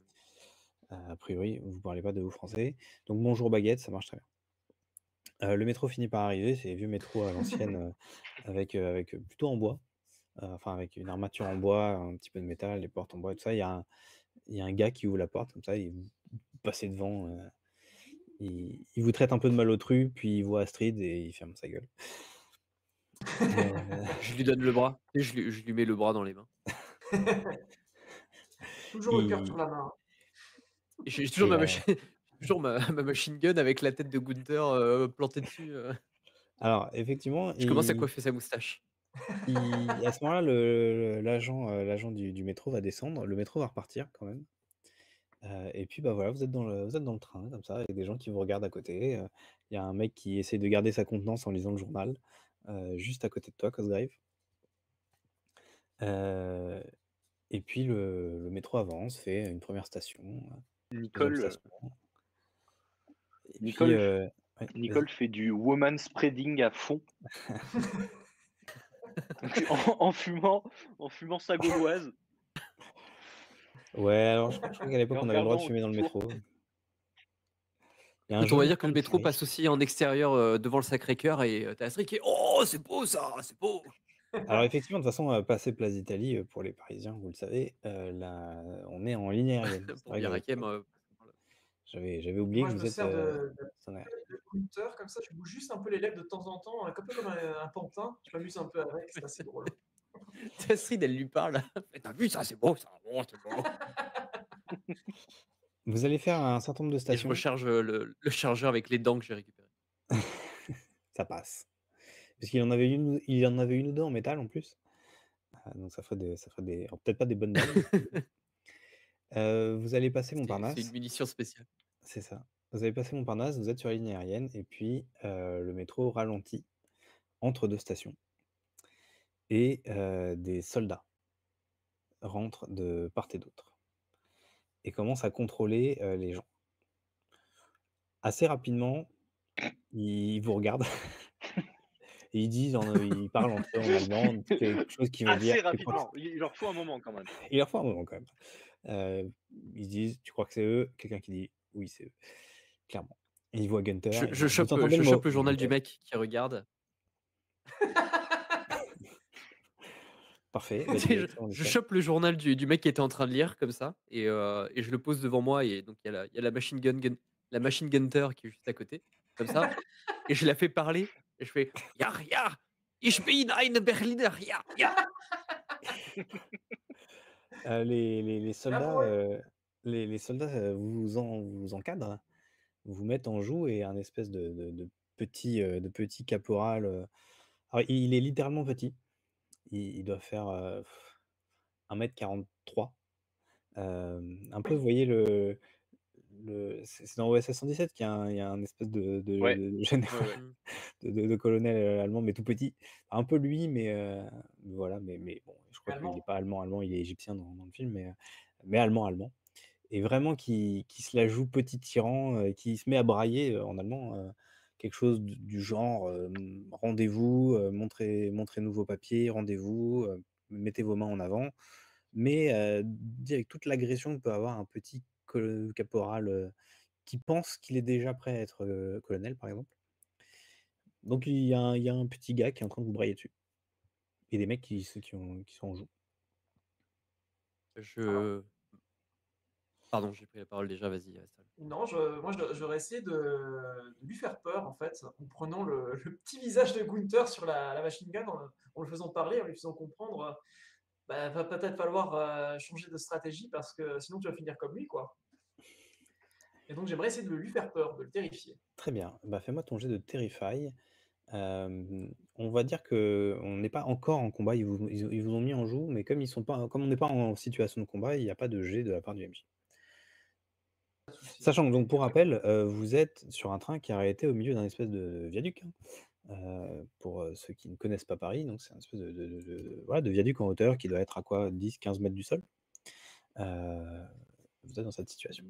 S1: A priori, vous parlez pas de vous français. Donc bonjour baguette, ça marche très bien. Le métro finit par arriver, c'est les vieux métros à l'ancienne, avec plutôt en bois, enfin avec une armature en bois, un petit peu de métal, les portes en bois et tout ça. Il y a un gars qui ouvre la porte comme ça et vous passez devant, il vous traite un peu de malotru, puis il voit Astrid et il ferme sa gueule. Heu,
S2: Je lui donne le bras. Tu sais, je lui mets le bras dans les mains.
S4: Toujours le cœur sur
S1: il
S4: la main.
S2: Et j'ai toujours
S1: et
S2: ma machi toujours ma machine gun avec la tête de Gunther, plantée dessus.
S1: alors effectivement,
S2: Je commence à coiffer sa moustache.
S1: à ce moment-là, l'agent du métro va descendre, le métro va repartir quand même, et puis, bah, voilà, vous êtes dans le train comme ça avec des gens qui vous regardent à côté, il y a un mec qui essaie de garder sa contenance en lisant le journal, juste à côté de toi, Cosgrave. Heu et puis le métro avance, fait une première station, deuxième
S3: Nicole,
S1: station et puis,
S3: Nicole,
S1: ouais,
S3: Nicole
S1: vas-y.
S3: fait du woman spreading à fond. Donc, en fumant sa gauloise.
S1: Ouais, alors je crois qu'à
S3: Et
S1: l'époque,
S3: en
S1: on avait le droit de
S3: regardant
S1: fumer dans le
S3: autour.
S1: métro. Il y a un
S2: Écoute, on va
S1: jeune
S2: dire que
S1: train
S2: le
S1: de
S2: métro
S1: fumer.
S2: passe aussi en extérieur devant le Sacré-Cœur et t'as Astrid qui est «Oh, c'est beau ça, c'est beau!»
S1: Alors effectivement, de toute façon, passer place d'Italie, pour les Parisiens, vous le savez, là, on est en ligne aérienne. C'est
S2: pour
S1: vrai
S2: dire
S1: que
S2: à Kem.
S1: j'avais oublié
S4: Moi,
S1: que
S4: je
S1: vous
S4: me
S1: êtes,
S4: sers de
S1: en air.
S4: de Counter comme ça, je bouge juste un peu les lèvres de temps en temps, un peu comme un pantin. Je m'amuse un peu avec, c'est assez drôle.
S2: Astrid, elle lui parle. «Tu vu ça, c'est beau ça, oh, c'est beau!»
S1: Vous allez faire un certain nombre de
S2: Et je
S1: stations,
S2: recharge le chargeur avec les dents que j'ai récupérées.
S1: ça passe. Parce qu'il y en avait une ou 2 en métal en plus, donc ça ferait des alors peut-être pas des bonnes dents, mais vous allez passer
S2: C'est une
S1: Montparnasse,
S2: munition spéciale.
S1: c'est ça. Vous allez passer Montparnasse, vous êtes sur la ligne aérienne et puis, le métro ralentit entre 2 stations et des soldats rentrent de part et d'autre et commencent à contrôler, les gens. Assez rapidement, ils vous regardent et ils parlent entre eux en allemand, quelque chose qui veut dire:
S3: Assez
S1: «Tu crois que
S3: rapidement. Il leur faut un moment quand même.
S1: il leur faut un moment quand même. Ils se disent: «Tu crois que c'est eux?» Quelqu'un qui dit: «Oui, c'est eux», clairement. Et ils voient Gunther et vous entendez
S2: Je
S1: le mot
S2: chope le journal du
S1: Gunther.
S2: mec qui regarde.
S1: Parfait,
S2: Tu
S1: vas-y,
S2: sais,
S1: excellent
S2: je
S1: Nicole.
S2: chope le journal du mec qui était en train de lire comme ça et je le pose devant moi et donc il y a la machine Gunter qui est juste à côté, comme ça et je la fais parler et je fais: «Ja, ja, ich bin ein Berliner, ja, ja!»
S1: Les
S4: Bien
S1: soldats,
S4: joué!
S1: les soldats, vous encadrent, vous mettent en joue et un espèce de petit caporal, alors il est littéralement petit. Il doit faire, 1,43 m. Un peu, vous
S4: Oui.
S1: voyez c'est dans OSS 117 qu'il y a un espèce
S3: Ouais,
S1: de
S3: ouais, ouais.
S1: général,
S2: Mmh.
S1: de colonel, allemand, mais tout petit. Un peu lui, mais voilà, mais bon, je crois qu'il est
S4: Allemand.
S1: pas allemand, il est égyptien dans le film, mais allemand et vraiment qui se la joue petit tyran, qui se met à brailler, en allemand, quelque chose du genre, «Rendez-vous, montrez-nous vos papiers, rendez-vous, mettez vos mains en avant». Mais dit avec toute l'agression que peut avoir un petit caporal, qui pense qu'il est déjà prêt à être, colonel, par exemple. Donc il y a un petit gars qui est en train de vous brailler dessus et des mecs qui sont en joue.
S4: Alors,
S2: Je Pardon, j'ai pris la parole déjà, vas-y, Astal.
S4: non, j'aurais essayé de lui faire peur, en fait, en prenant le petit visage de Gunther sur la machine gun, en le faisant parler, en lui faisant comprendre, bah, va peut-être falloir changer de stratégie parce que sinon tu vas finir comme lui, quoi. Et donc j'aimerais essayer de lui faire peur, de le terrifier.
S1: Très bien, bah, fais-moi ton jet de Terrify. On va dire qu'on n'est pas encore en combat, ils vous ont mis en joue, mais comme on n'est pas en situation de combat, il n'y a pas de jet de la part du MJ.
S4: Pas de souci.
S1: Sachant que donc pour rappel, vous êtes sur un train qui a arrêté au milieu d'un espèce de viaduc, hein. Pour, ceux qui ne connaissent pas Paris, donc c'est un espèce voilà, de viaduc en hauteur qui doit être à quoi? 10-15 mètres du sol. Heu, Vous êtes dans cette situation.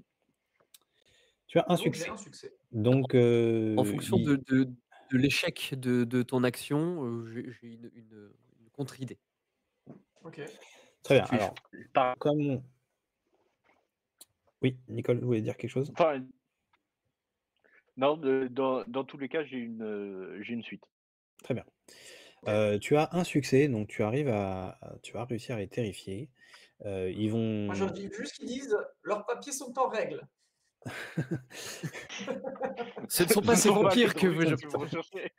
S1: Tu as un
S4: Et donc j'ai
S1: succès.
S4: un succès.
S1: Donc,
S2: En fonction
S1: il
S2: de l'échec de ton action, j'ai une contre-idée.
S4: Ok.
S1: très
S2: Si
S1: bien.
S2: tu
S1: Alors,
S2: échoues.
S3: Par
S1: comme oui, Nicole, vous voulez dire quelque chose?
S3: enfin, non, dans tous les cas, j'ai une suite.
S1: Très bien.
S4: Ok.
S1: Tu as un succès, donc tu vas réussir à les terrifier. Ils
S4: Moi je
S1: vont
S4: dis juste qu'ils disent leurs papiers sont en règle.
S2: Ce ne sont
S3: Ce
S2: pas ces
S3: sont pas les
S2: vampires que
S3: droïdes
S2: je
S3: que vous recherchez.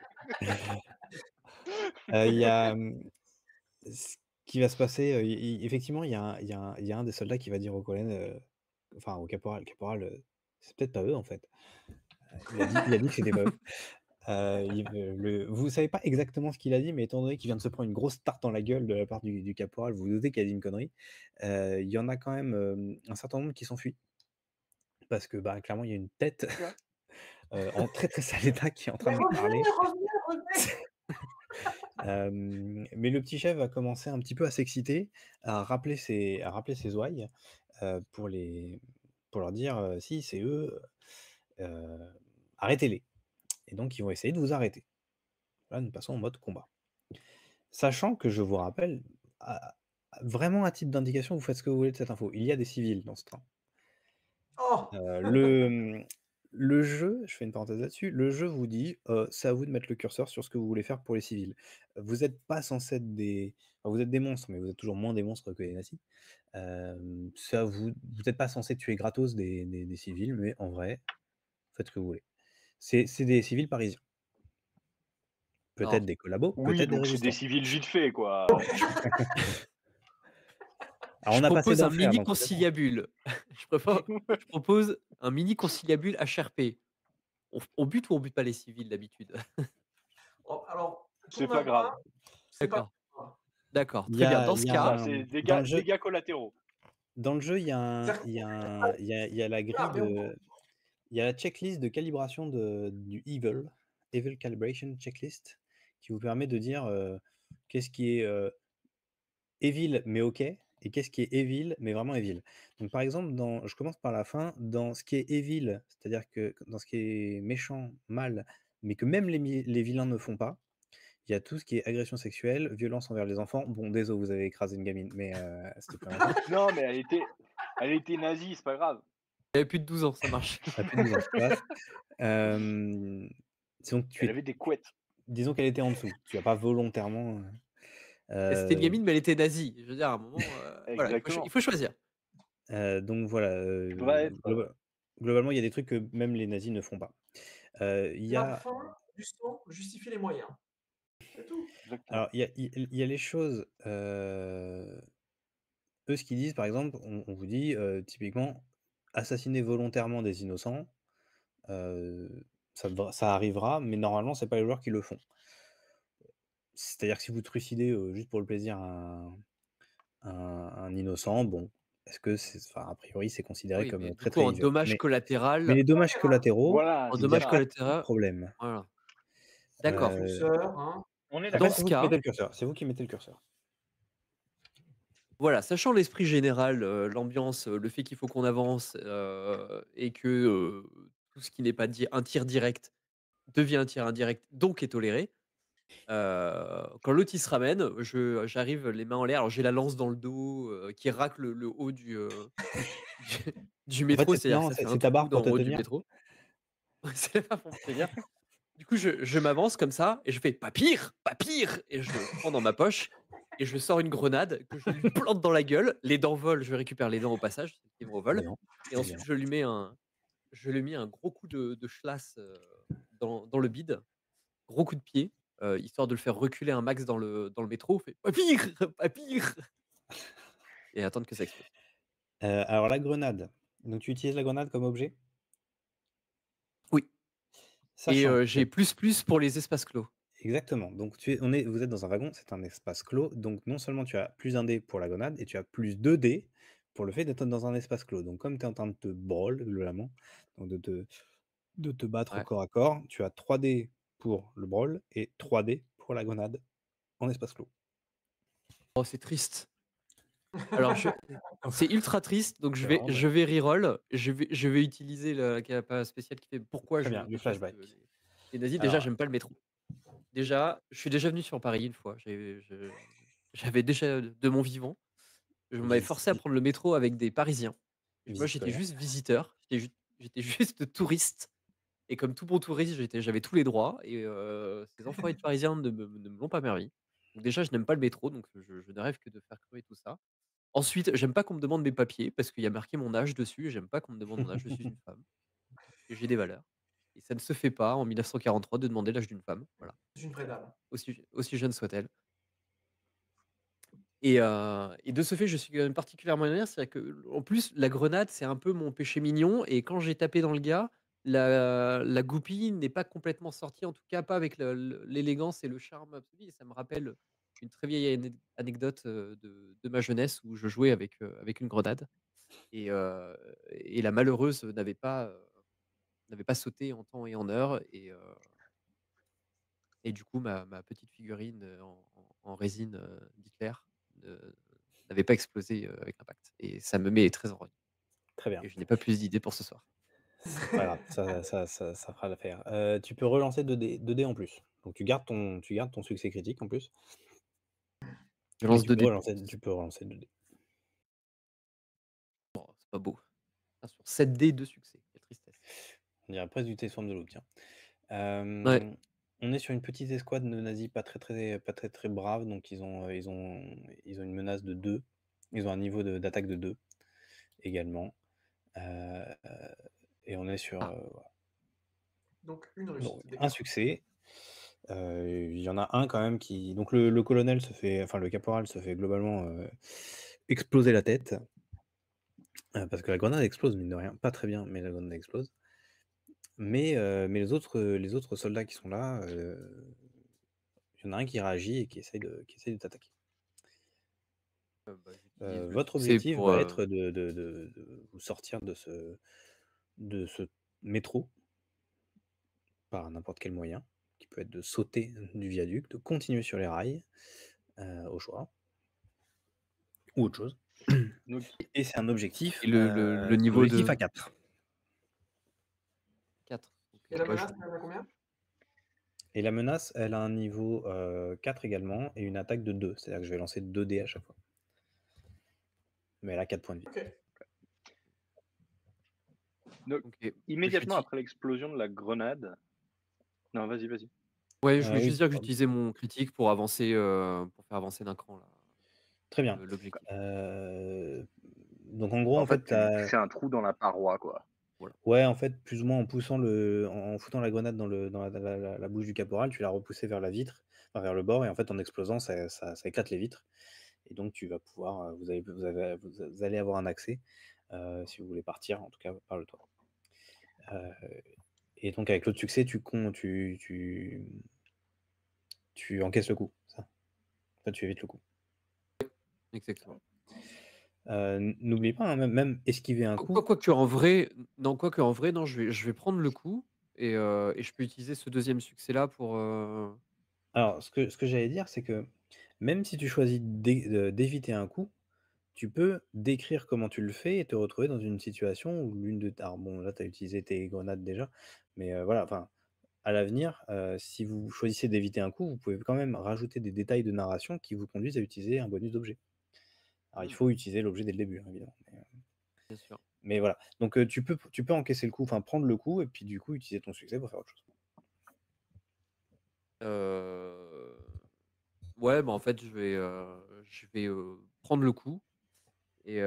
S1: il y a, ce qui va se passer, effectivement, il y a un des soldats qui va dire au colonel, enfin au caporal: «Caporal, c'est peut-être pas eux, en fait». Il a dit que c'était pas eux. Vous savez pas exactement ce qu'il a dit, mais étant donné qu'il vient de se prendre une grosse tarte dans la gueule de la part du caporal, vous vous doutez qu'il a dit une connerie. Il y en a quand même, un certain nombre qui s'enfuient parce que, bah, clairement, il y a une tête,
S3: Ouais.
S1: en très, très sale état qui est en train
S4: Mais
S1: de parler.
S4: revenez, revenez, revenez!
S1: Mais le petit chef va commencer un petit peu à s'exciter, à rappeler ses ouailles, pour leur dire, «Si, c'est eux, heu, arrêtez-les» et donc ils vont essayer de vous arrêter. Là, nous passons en mode combat. Sachant que je vous rappelle, vraiment à titre d'indication, vous faites ce que vous voulez de cette info. Il y a des civils dans ce train.
S4: Oh!
S1: Le jeu, je fais une parenthèse là-dessus, le jeu vous dit, c'est à vous de mettre le curseur sur ce que vous voulez faire pour les civils. Vous êtes pas censés être des enfin, vous êtes des monstres, mais vous êtes toujours moins des monstres que les nazis. C'est à vous vous êtes pas censés tuer gratos des civils, mais en vrai, faites ce que vous voulez. C'est des civils parisiens. Peut-être
S2: Alors,
S1: des collabos,
S3: Oui,
S1: peut-être des
S3: donc c'est des
S1: résistants.
S3: civils vite fait, quoi.
S1: Alors
S2: je
S1: on a passé
S2: propose un
S1: d'enfer,
S2: mini
S1: donc ça dépend.
S2: conciliabule. Je propose un mini conciliabule HRP. On bute ou on bute pas les civils d'habitude?
S4: Oh, alors, pour
S3: C'est
S4: ma
S3: pas grave.
S4: part, c'est pas
S2: D'accord, d'accord,
S1: Il y
S2: très bien.
S1: a
S2: Dans
S1: il
S2: ce
S1: y a
S2: cas,
S3: Voilà,
S1: un
S3: c'est
S1: dans le jeu
S3: dégâts collatéraux.
S1: dans le jeu, il y a un
S4: c'est-à-dire
S1: il y a un il y a la grille
S4: mais on
S1: de il y a la checklist de calibration du Evil Calibration Checklist, qui vous permet de dire, qu'est-ce qui est, evil mais OK et qu'est-ce qui est evil mais vraiment evil. Donc par exemple, je commence par la fin, dans ce qui est evil, c'est-à-dire que dans ce qui est méchant, mal, mais que même les vilains ne font pas, il y a tout ce qui est agression sexuelle, violence envers les enfants. Bon, désolé, vous avez écrasé une gamine, mais c'était plus un enfant.
S3: Non, mais elle était nazie, c'est pas grave.
S2: il avait plus de 12 ans, ça marche.
S1: Elle a plus de 12 ans, ça passe. Hem, donc
S3: Elle avait des couettes.
S1: disons qu'elle était en dessous. Tu as pas volontairement,
S2: Et c'était une
S1: heu
S2: gamine, mais elle était nazie. Je veux dire, à un moment, voilà, il
S3: Exactement.
S2: faut choisir.
S1: donc voilà,
S3: Tu peux pas être,
S1: globalement, il y a des trucs que même les nazis ne font pas. Il y
S4: la
S1: a
S4: fin du sang justifie les moyens. C'est tout.
S3: exactement.
S1: alors il y a les choses, eux, ce qu'ils disent, par exemple, on vous dit, typiquement, assassiner volontairement des innocents, ça arrivera, mais normalement, c'est pas les joueurs qui le font. C'est-à-dire que si vous trucidez, juste pour le plaisir un innocent, bon, est-ce que c'est enfin, a priori, c'est considéré
S2: Oui,
S1: comme,
S2: mais du
S1: très,
S2: coup,
S1: très
S2: en
S1: evil.
S2: dommage
S1: Mais
S2: collatéral
S1: les dommages collatéraux,
S3: Voilà,
S2: en
S1: il
S3: c'est
S1: y a
S2: dommage
S3: ça.
S1: pas trop de
S2: collatéral
S1: problème.
S2: voilà.
S4: Le
S2: D'accord.
S1: Heu,
S4: curseur, hein.
S3: On est
S2: Dans
S1: après,
S3: d'accord.
S1: c'est
S2: ce
S1: vous qui
S2: cas,
S1: mettez le curseur, c'est vous qui mettez le curseur.
S2: voilà, sachant l'esprit général, l'ambiance, le fait qu'il faut qu'on avance, et que, tout ce qui n'est pas un tir direct devient un tir indirect, donc est toléré. Quand l'autre il se ramène, j'arrive les mains en l'air. Alors j'ai la lance dans le dos, qui racle le haut du du
S1: En fait,
S2: métro,
S1: c'est
S2: c'est-à-dire que
S1: non,
S2: ça fait un
S1: c'est ta barre
S2: trou
S1: pour
S2: en
S1: te
S2: haut du
S1: tenir.
S2: métro. C'est pas pour me tenir. Du coup, je m'avance comme ça et je fais: pas pire!» et je prends dans ma poche et je sors une grenade que je lui plante dans la gueule. Les dents volent, je récupère les dents au passage, celles qui vont au vol
S1: Évidemment,
S2: et ensuite
S1: évidemment.
S2: je lui mets un gros coup de schlass, dans le bide, gros coup de pied, histoire de le faire reculer un max dans le métro. Fait: «Pas pire! Pas pire!» et attendre que ça explose.
S1: Alors la grenade, donc tu utilises la grenade comme objet?
S2: Oui et
S1: Sachant
S2: j'ai
S1: donc
S2: plus pour les espaces clos.
S1: exactement, donc vous êtes dans un wagon, c'est un espace clos, donc non seulement tu as plus un dé pour la grenade et tu as plus 2 dés pour le fait d'être dans un espace clos. Donc comme tu es en train de te brawl globalement, donc de te battre au
S2: Ouais.
S1: corps à corps, tu as 3 dés pour le brawl et 3 dés pour la grenade en espace clos.
S2: Oh, c'est triste. Alors c'est ultra triste, donc
S1: C'est vraiment
S2: je
S1: dommage.
S2: vais reroll, je vais utiliser la capa spéciale qui fait pourquoi
S1: Très
S2: je
S1: bien, le
S2: déteste,
S1: flashback.
S2: les nazis. Déjà,
S1: Alors
S2: j'aime pas le métro. Déjà, je suis déjà venu sur Paris une fois, j'avais déjà de mon vivant, je m'avais forcé à
S1: visi
S2: prendre le métro avec des Parisiens. Moi,
S1: visite
S2: j'étais
S1: scolaire.
S2: juste visiteur, j'étais juste touriste et comme tout bon touriste, j'avais tous les droits et ces enfoirés de Parisiens ne me l'ont pas permis. Donc déjà, je n'aime pas le métro, donc je ne rêve que de faire crever tout ça. Ensuite, j'aime pas qu'on me demande mes papiers parce qu'il y a marqué mon âge dessus et j'aime pas qu'on me demande mon âge. Je suis une femme et j'ai des valeurs et ça ne se fait pas en 1943 de demander l'âge d'une femme, voilà,
S4: C'est une vraie dame.
S2: aussi jeune soit-elle et de ce fait, je suis quand même particulièrement énervé. C'est-à-dire qu'en plus, la grenade, c'est un peu mon péché mignon et quand j'ai tapé dans le gars, la goupille n'est pas complètement sortie, en tout cas pas avec l'élégance et le charme absolu et ça me rappelle une très vieille anecdote, de ma jeunesse où je jouais avec une grenade. Et la malheureuse n'avait pas sauté en temps et en heure Et du coup, ma petite figurine en résine d'Hitler n'avait pas explosé avec l'impact. Et ça me met très en rogne.
S1: Très bien.
S2: Et je n'ai pas plus d'idées pour ce soir.
S1: C'est pas grave, ça fera l'affaire. Tu peux relancer 2 dés en plus. Donc tu gardes ton succès critique en plus.
S2: Je
S1: Mais
S2: lance 2 dés.
S1: tu peux relancer 2 dés.
S2: Bon, c'est pas beau. Ah, sur 7 dés de succès. Quelle tristesse.
S1: On dirait presque du Tales from the Loop, tiens.
S2: Ouais.
S1: On est sur une petite escouade de nazis pas très braves, donc ils ont une menace de 2. Ils ont un niveau d'attaque de 2 également. Et on est sur voilà.
S4: Donc une
S1: Donc,
S4: réussite.
S1: un
S4: D'accord.
S1: succès. Il y en a un quand même qui. Donc le colonel se fait. Enfin, le caporal se fait globalement exploser la tête. Parce que la grenade explose, mine de rien. Pas très bien, mais la grenade explose. Mais les autres soldats qui sont là, il y en a un qui réagit et qui essaye de t'attaquer.
S2: J'utilise le
S1: Votre
S2: succès
S1: objectif
S2: pour.
S1: va être de vous sortir de ce métro par n'importe quel moyen, qui peut être de sauter du viaduc, de continuer sur les rails, au choix, ou autre chose.
S3: Donc,
S1: Et c'est un objectif,
S2: Et le niveau de
S1: à 4.
S2: 4.
S4: Et la menace, elle en a combien?
S1: Et la menace, elle a un niveau 4 également, et une attaque de 2. C'est-à-dire que je vais lancer 2 dés à chaque fois. Mais elle a 4 points de vie.
S4: Ok.
S3: donc,
S2: Ok.
S3: immédiatement après l'explosion de la grenade. Non, vas-y.
S2: Ouais, je voulais
S1: oui,
S2: juste dire que
S1: pardon.
S2: j'utilisais mon critique pour avancer, pour faire avancer d'un cran là,
S1: Très bien.
S2: l'objectif.
S1: Donc en gros,
S3: En
S1: en
S3: fait,
S1: fait,
S3: tu lui fais un trou dans la paroi, quoi.
S2: Voilà.
S1: ouais, en fait, plus ou moins en foutant la grenade dans la bouche du caporal, tu l'as repoussé vers la vitre, enfin, vers le bord, et en fait, en explosant, ça éclate les vitres. Et donc, tu vas pouvoir, vous allez avoir un accès, si vous voulez partir, en tout cas par le toit. Et donc, avec l'autre succès, tu encaisses le coup, ça. Enfin, tu évites le coup.
S2: Exactement.
S1: N'oublie pas, hein, même esquiver un coup.
S2: Quoique en vrai, non, je vais prendre le coup et je peux utiliser ce deuxième succès là pour.
S1: Alors, ce que j'allais dire, c'est que même si tu choisis d'éviter un coup, tu peux décrire comment tu le fais et te retrouver dans une situation où alors bon, là, tu as utilisé tes grenades déjà, mais voilà, enfin, à l'avenir, si vous choisissez d'éviter un coup, vous pouvez quand même rajouter des détails de narration qui vous conduisent à utiliser un bonus d'objet. Alors, il faut utiliser l'objet dès le début, hein, évidemment.
S2: Bien sûr.
S1: Mais voilà. Donc, tu peux encaisser le coup, enfin prendre le coup, et puis du coup, utiliser ton succès pour faire autre chose.
S2: Ouais, bah en fait, je vais prendre le coup et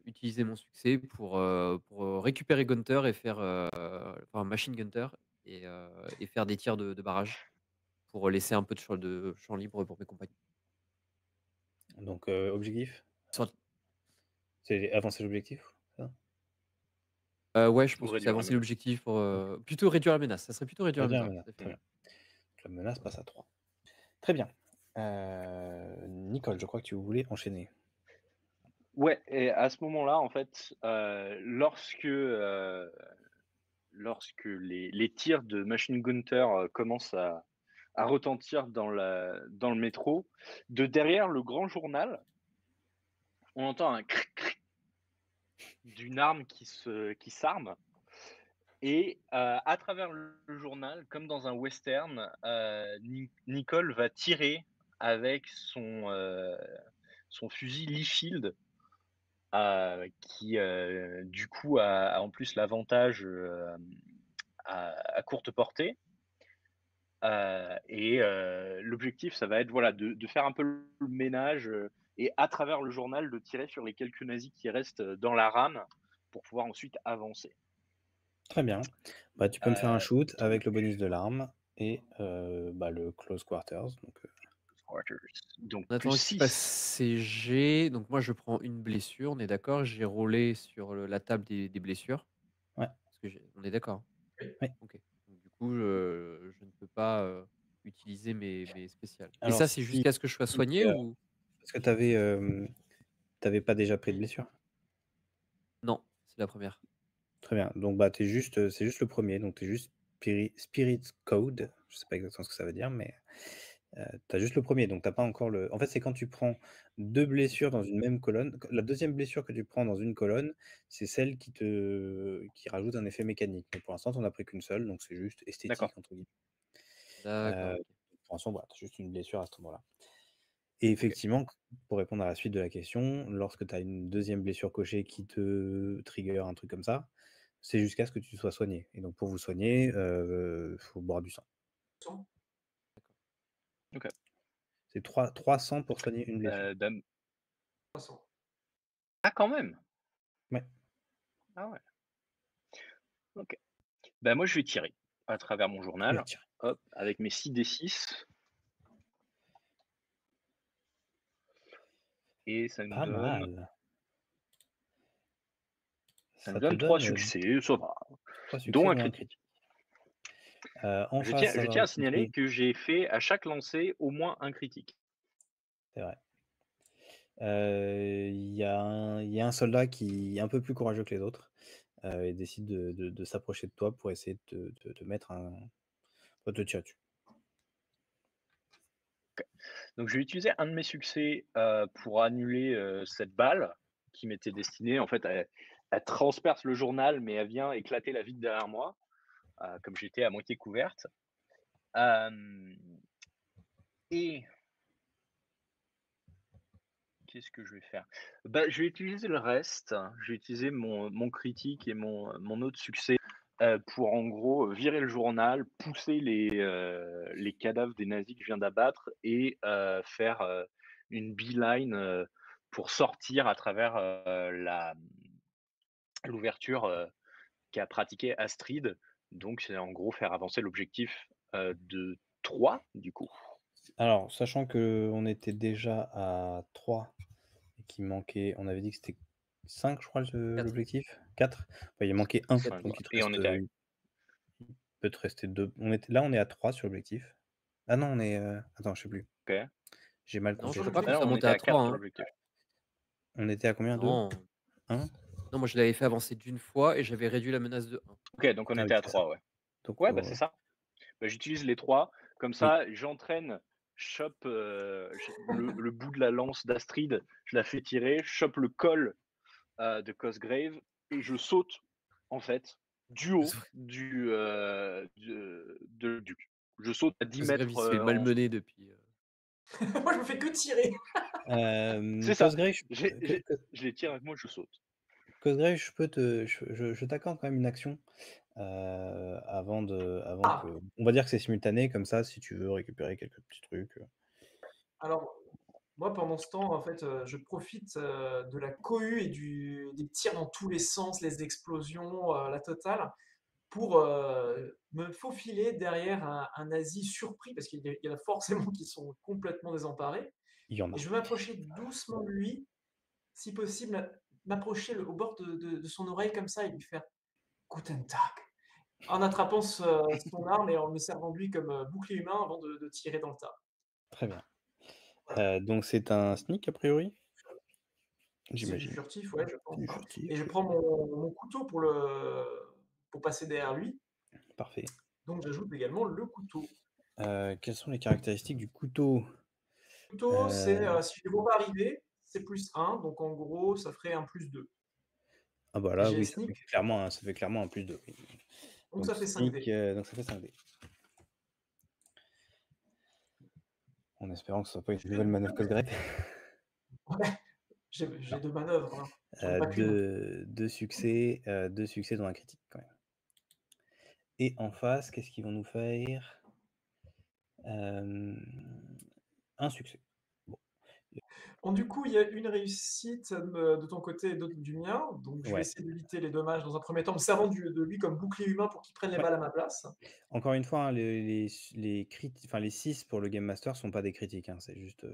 S2: utiliser mon succès pour récupérer Gunter et faire enfin Machine Gunter et faire des tirs de barrage pour laisser un peu de champ libre pour mes compagnons.
S1: Donc, objectif,
S2: Sur-
S1: c'est avancer l'objectif, ça?
S2: ouais, je
S3: Ou
S2: pense que c'est
S3: réduire la
S2: avancer
S3: menace.
S2: l'objectif pour plutôt réduire la menace. Ça serait plutôt réduire la
S1: Réduire la
S2: menace.
S1: menace,
S2: Tout à fait,
S1: très
S2: oui.
S1: bien. Donc, la menace passe à 3. Très bien. Nicole, je crois que tu voulais enchaîner.
S3: Ouais, et à ce moment-là, en fait, lorsque les tirs de Machine Gunter commencent à retentir dans le métro, de derrière le grand journal, on entend un cric cric d'une arme qui s'arme. Et à travers le journal, comme dans un western, Nicole va tirer avec son fusil Lee-Field, qui du coup a en plus l'avantage à courte portée. Et l'objectif, ça va être voilà, de faire un peu le ménage et à travers le journal, de tirer sur les quelques nazis qui restent dans la rame pour pouvoir ensuite avancer.
S1: Très bien. Bah, tu peux me faire un shoot
S3: Donc,
S1: avec le bonus de l'arme et le close quarters.
S3: donc
S2: On attend
S3: plus
S2: qu'il passe
S3: 6.
S2: ses jets. Donc moi, je prends une blessure, on est d'accord. J'ai roulé sur la table des blessures.
S1: Ouais.
S2: Parce que on est d'accord.
S1: Oui.
S2: Ok. Donc, du coup, je ne peux pas utiliser mes spéciales. Et
S1: Alors,
S2: ça, c'est jusqu'à ce que je sois soigné ou
S1: est-ce que t'avais pas déjà pris de blessure?
S2: non? C'est la première.
S1: Très bien. Donc, c'est juste le premier. Donc, tu es juste Spirit Code. Je sais pas exactement ce que ça veut dire, mais tu as juste le premier, donc tu pas encore le. En fait, c'est quand tu prends 2 blessures dans une même colonne. La deuxième blessure que tu prends dans une colonne, c'est celle qui rajoute un effet mécanique. Mais pour l'instant, tu as pris qu'une seule, donc c'est juste
S3: D'accord.
S1: «esthétique» entre guillemets.
S2: D'accord, OK.
S1: Pour l'instant, voilà, tu juste une blessure à cet endroit-là. Et effectivement, pour répondre à la suite de la question, lorsque tu as une deuxième blessure cochée qui te trigger un truc comme ça, c'est jusqu'à ce que tu sois soigné. Et donc pour vous soigner, faut boire du sang.
S4: Sang.
S3: OK.
S1: C'est 300 pour soigner une blessure.
S3: Dame.
S4: Sang.
S3: Ah, quand même!
S1: Ouais.
S3: Ah ouais. OK. Bah, moi, je vais tirer à travers mon
S1: Tu vas
S3: journal,
S1: tirer.
S3: hop, avec mes 6d6 et ça me
S1: Pas
S3: donne
S1: mal.
S3: ça
S1: Ça
S3: me
S1: te
S3: donne 3
S1: donne,
S3: succès, ça va,
S1: 3
S3: dont
S1: succès
S3: un
S1: dont un
S3: critique.
S1: critique. En face, ça
S3: Je
S1: va
S3: tiens à signaler
S1: résulter
S3: que j'ai fait à chaque lancer au moins un critique.
S1: c'est vrai. Il y a un soldat qui est un peu plus courageux que les autres, et décide de s'approcher de toi pour essayer de te mettre te tirer dessus.
S3: OK. Donc je vais utiliser un de mes succès, pour annuler, cette balle qui m'était destinée. En fait, elle transperce le journal, mais elle vient éclater la vitre derrière moi, comme j'étais à moitié couverte. Hem et qu'est-ce que je vais faire? Bah, je vais utiliser le reste. Je vais utiliser mon critique et mon autre succès, pour en gros, virer le journal, pousser les cadavres des nazis que je viens d'abattre et faire, une beeline, pour sortir à travers, l'ouverture, qu'a pratiquée Astrid. Donc c'est en gros faire avancer l'objectif, de 3 du coup.
S1: Alors, sachant qu'on était déjà à 3 et qu'il manquait, on avait dit que c'était 5, je crois,
S2: 4.
S1: l'objectif? 4. Bah, il manquait 1,
S3: 5
S1: donc il te
S3: et on
S1: reste,
S3: était à
S1: il peut te rester 2. On est à 3 sur l'objectif. Ah non, attends, je sais plus.
S3: OK.
S1: J'ai mal
S2: Non, je
S1: compté.
S2: crois pas
S3: Ah
S2: qu'on
S3: non,
S2: soit
S3: on
S2: monté
S3: était
S2: à
S3: à 4
S2: 3,
S3: sur
S2: hein.
S3: l'objectif.
S1: On était à combien? 2?
S2: Non.
S1: 1?
S2: Non, moi je l'avais fait avancer d'une fois et j'avais réduit la menace de 1.
S3: OK, donc on
S1: Ah oui,
S3: était à
S1: c'est ça.
S3: 3, ouais.
S1: Donc
S3: Ouais, bah, c'est ça. Bah, j'utilise les 3, comme
S1: oui,
S3: ça j'entraîne, chope, je le bout de la lance d'Astrid, je la fais tirer, chope le col, de Cosgrave et je saute, en fait, du haut de duc. Je saute à 10
S2: Cosgrave, il
S3: mètres,
S2: se fait
S3: en
S2: malmener depuis,
S4: Moi, je me fais que tirer.
S3: c'est ça,
S1: Cosgrave,
S3: je les tire avec moi, je saute.
S1: Cosgrave, je t'accorde quand même une action, avant
S4: Ah,
S1: que on va dire que c'est simultané, comme ça, si tu veux récupérer quelques petits trucs,
S4: alors, moi, pendant ce temps, en fait, je profite de la cohue et des tirs dans tous les sens, les explosions, la totale, pour me faufiler derrière un nazi surpris, parce qu'il y en a forcément qui sont complètement désemparés.
S1: il y en
S4: Et
S1: a.
S4: je vais m'approcher doucement de lui, si possible, m'approcher au bord de son oreille comme ça et lui faire Guten Tag, en attrapant son arme et en me servant de lui comme bouclier humain avant de tirer dans le tas.
S1: Très bien.
S4: Voilà.
S1: Donc c'est un sneak a priori?
S4: C'est du
S1: J'imagine.
S4: furtif, ouais, je
S1: C'est
S4: pense,
S1: du
S4: hein.
S1: furtif,
S4: Et je prends mon couteau pour passer derrière lui,
S1: parfait.
S4: donc j'ajoute également le couteau.
S1: Quelles sont les caractéristiques du couteau?
S4: Le couteau, c'est,
S1: Heu,
S4: si je ne le vois pas arriver, c'est +1, donc en gros, ça ferait un +2.
S1: ah bah
S4: Et
S1: là,
S4: j'ai
S1: oui,
S4: sneak,
S1: ça fait clairement un +2, oui.
S4: donc
S1: Donc
S4: ça fait
S1: sneak,
S4: 5 dés.
S1: donc ça fait 5 dés. En espérant que ce soit pas une nouvelle manœuvre Cosgrave.
S4: Ouais, j'ai
S1: Non.
S4: 2 manœuvres, hein, j'en ai pas qu'une.
S1: 2 succès, 2 succès dont un critique quand même. Et en face, qu'est-ce qu'ils vont nous faire? Hem, un succès. Bon,
S4: Bon, du coup, il y a une réussite, de ton côté et d'autres du mien, donc je vais
S1: ouais,
S4: essayer d'éviter les dommages dans un premier temps, me servant de lui comme bouclier humain pour qu'il prenne les
S1: ouais.
S4: balles à ma place.
S1: Encore une fois, hein, les 6 pour le Game Master sont pas des critiques, hein, c'est juste,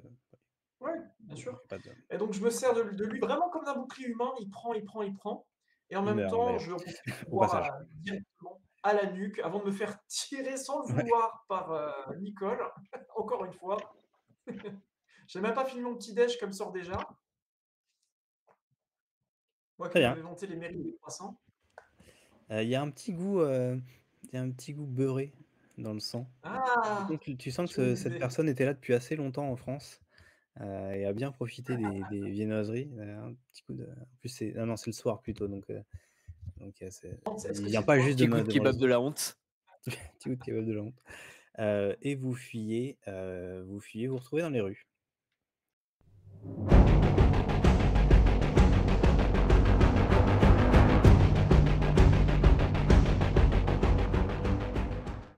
S4: Ouais, bien sûr.
S1: pas de
S4: Et donc je me sers de lui vraiment comme d'un bouclier humain, il prend, il prend, il prend. Et en
S1: il
S4: même
S1: meurt,
S4: temps,
S1: d'ailleurs,
S4: je repousse
S1: au
S4: pouvoir
S1: passage.
S4: directement à la nuque avant de me faire tirer sans le
S1: Ouais,
S4: vouloir par Nicole, encore une fois. J'ai même pas fini mon petit déj comme sort déjà. Moi
S1: très
S4: qui
S1: bien.
S4: m'avais vanté les mérites des croissants.
S1: Il y a un petit goût, Il y a un petit goût beurré dans le sang.
S4: Ah!
S1: Donc tu sens
S4: Tu m'as
S1: que cette
S4: idée.
S1: personne était là depuis assez longtemps en France, et a bien profité des viennoiseries. Un petit coup de en plus c'est ah non, c'est le soir plutôt donc c'est
S4: Est-ce
S1: il
S4: que
S1: vient
S4: c'est
S1: pas
S4: toi?
S1: juste
S2: Petit coup de
S1: devant les
S2: kebab de
S1: autres.
S2: la honte.
S1: Petit goût de kebab de la honte. Et vous fuyez, vous retrouvez dans les rues.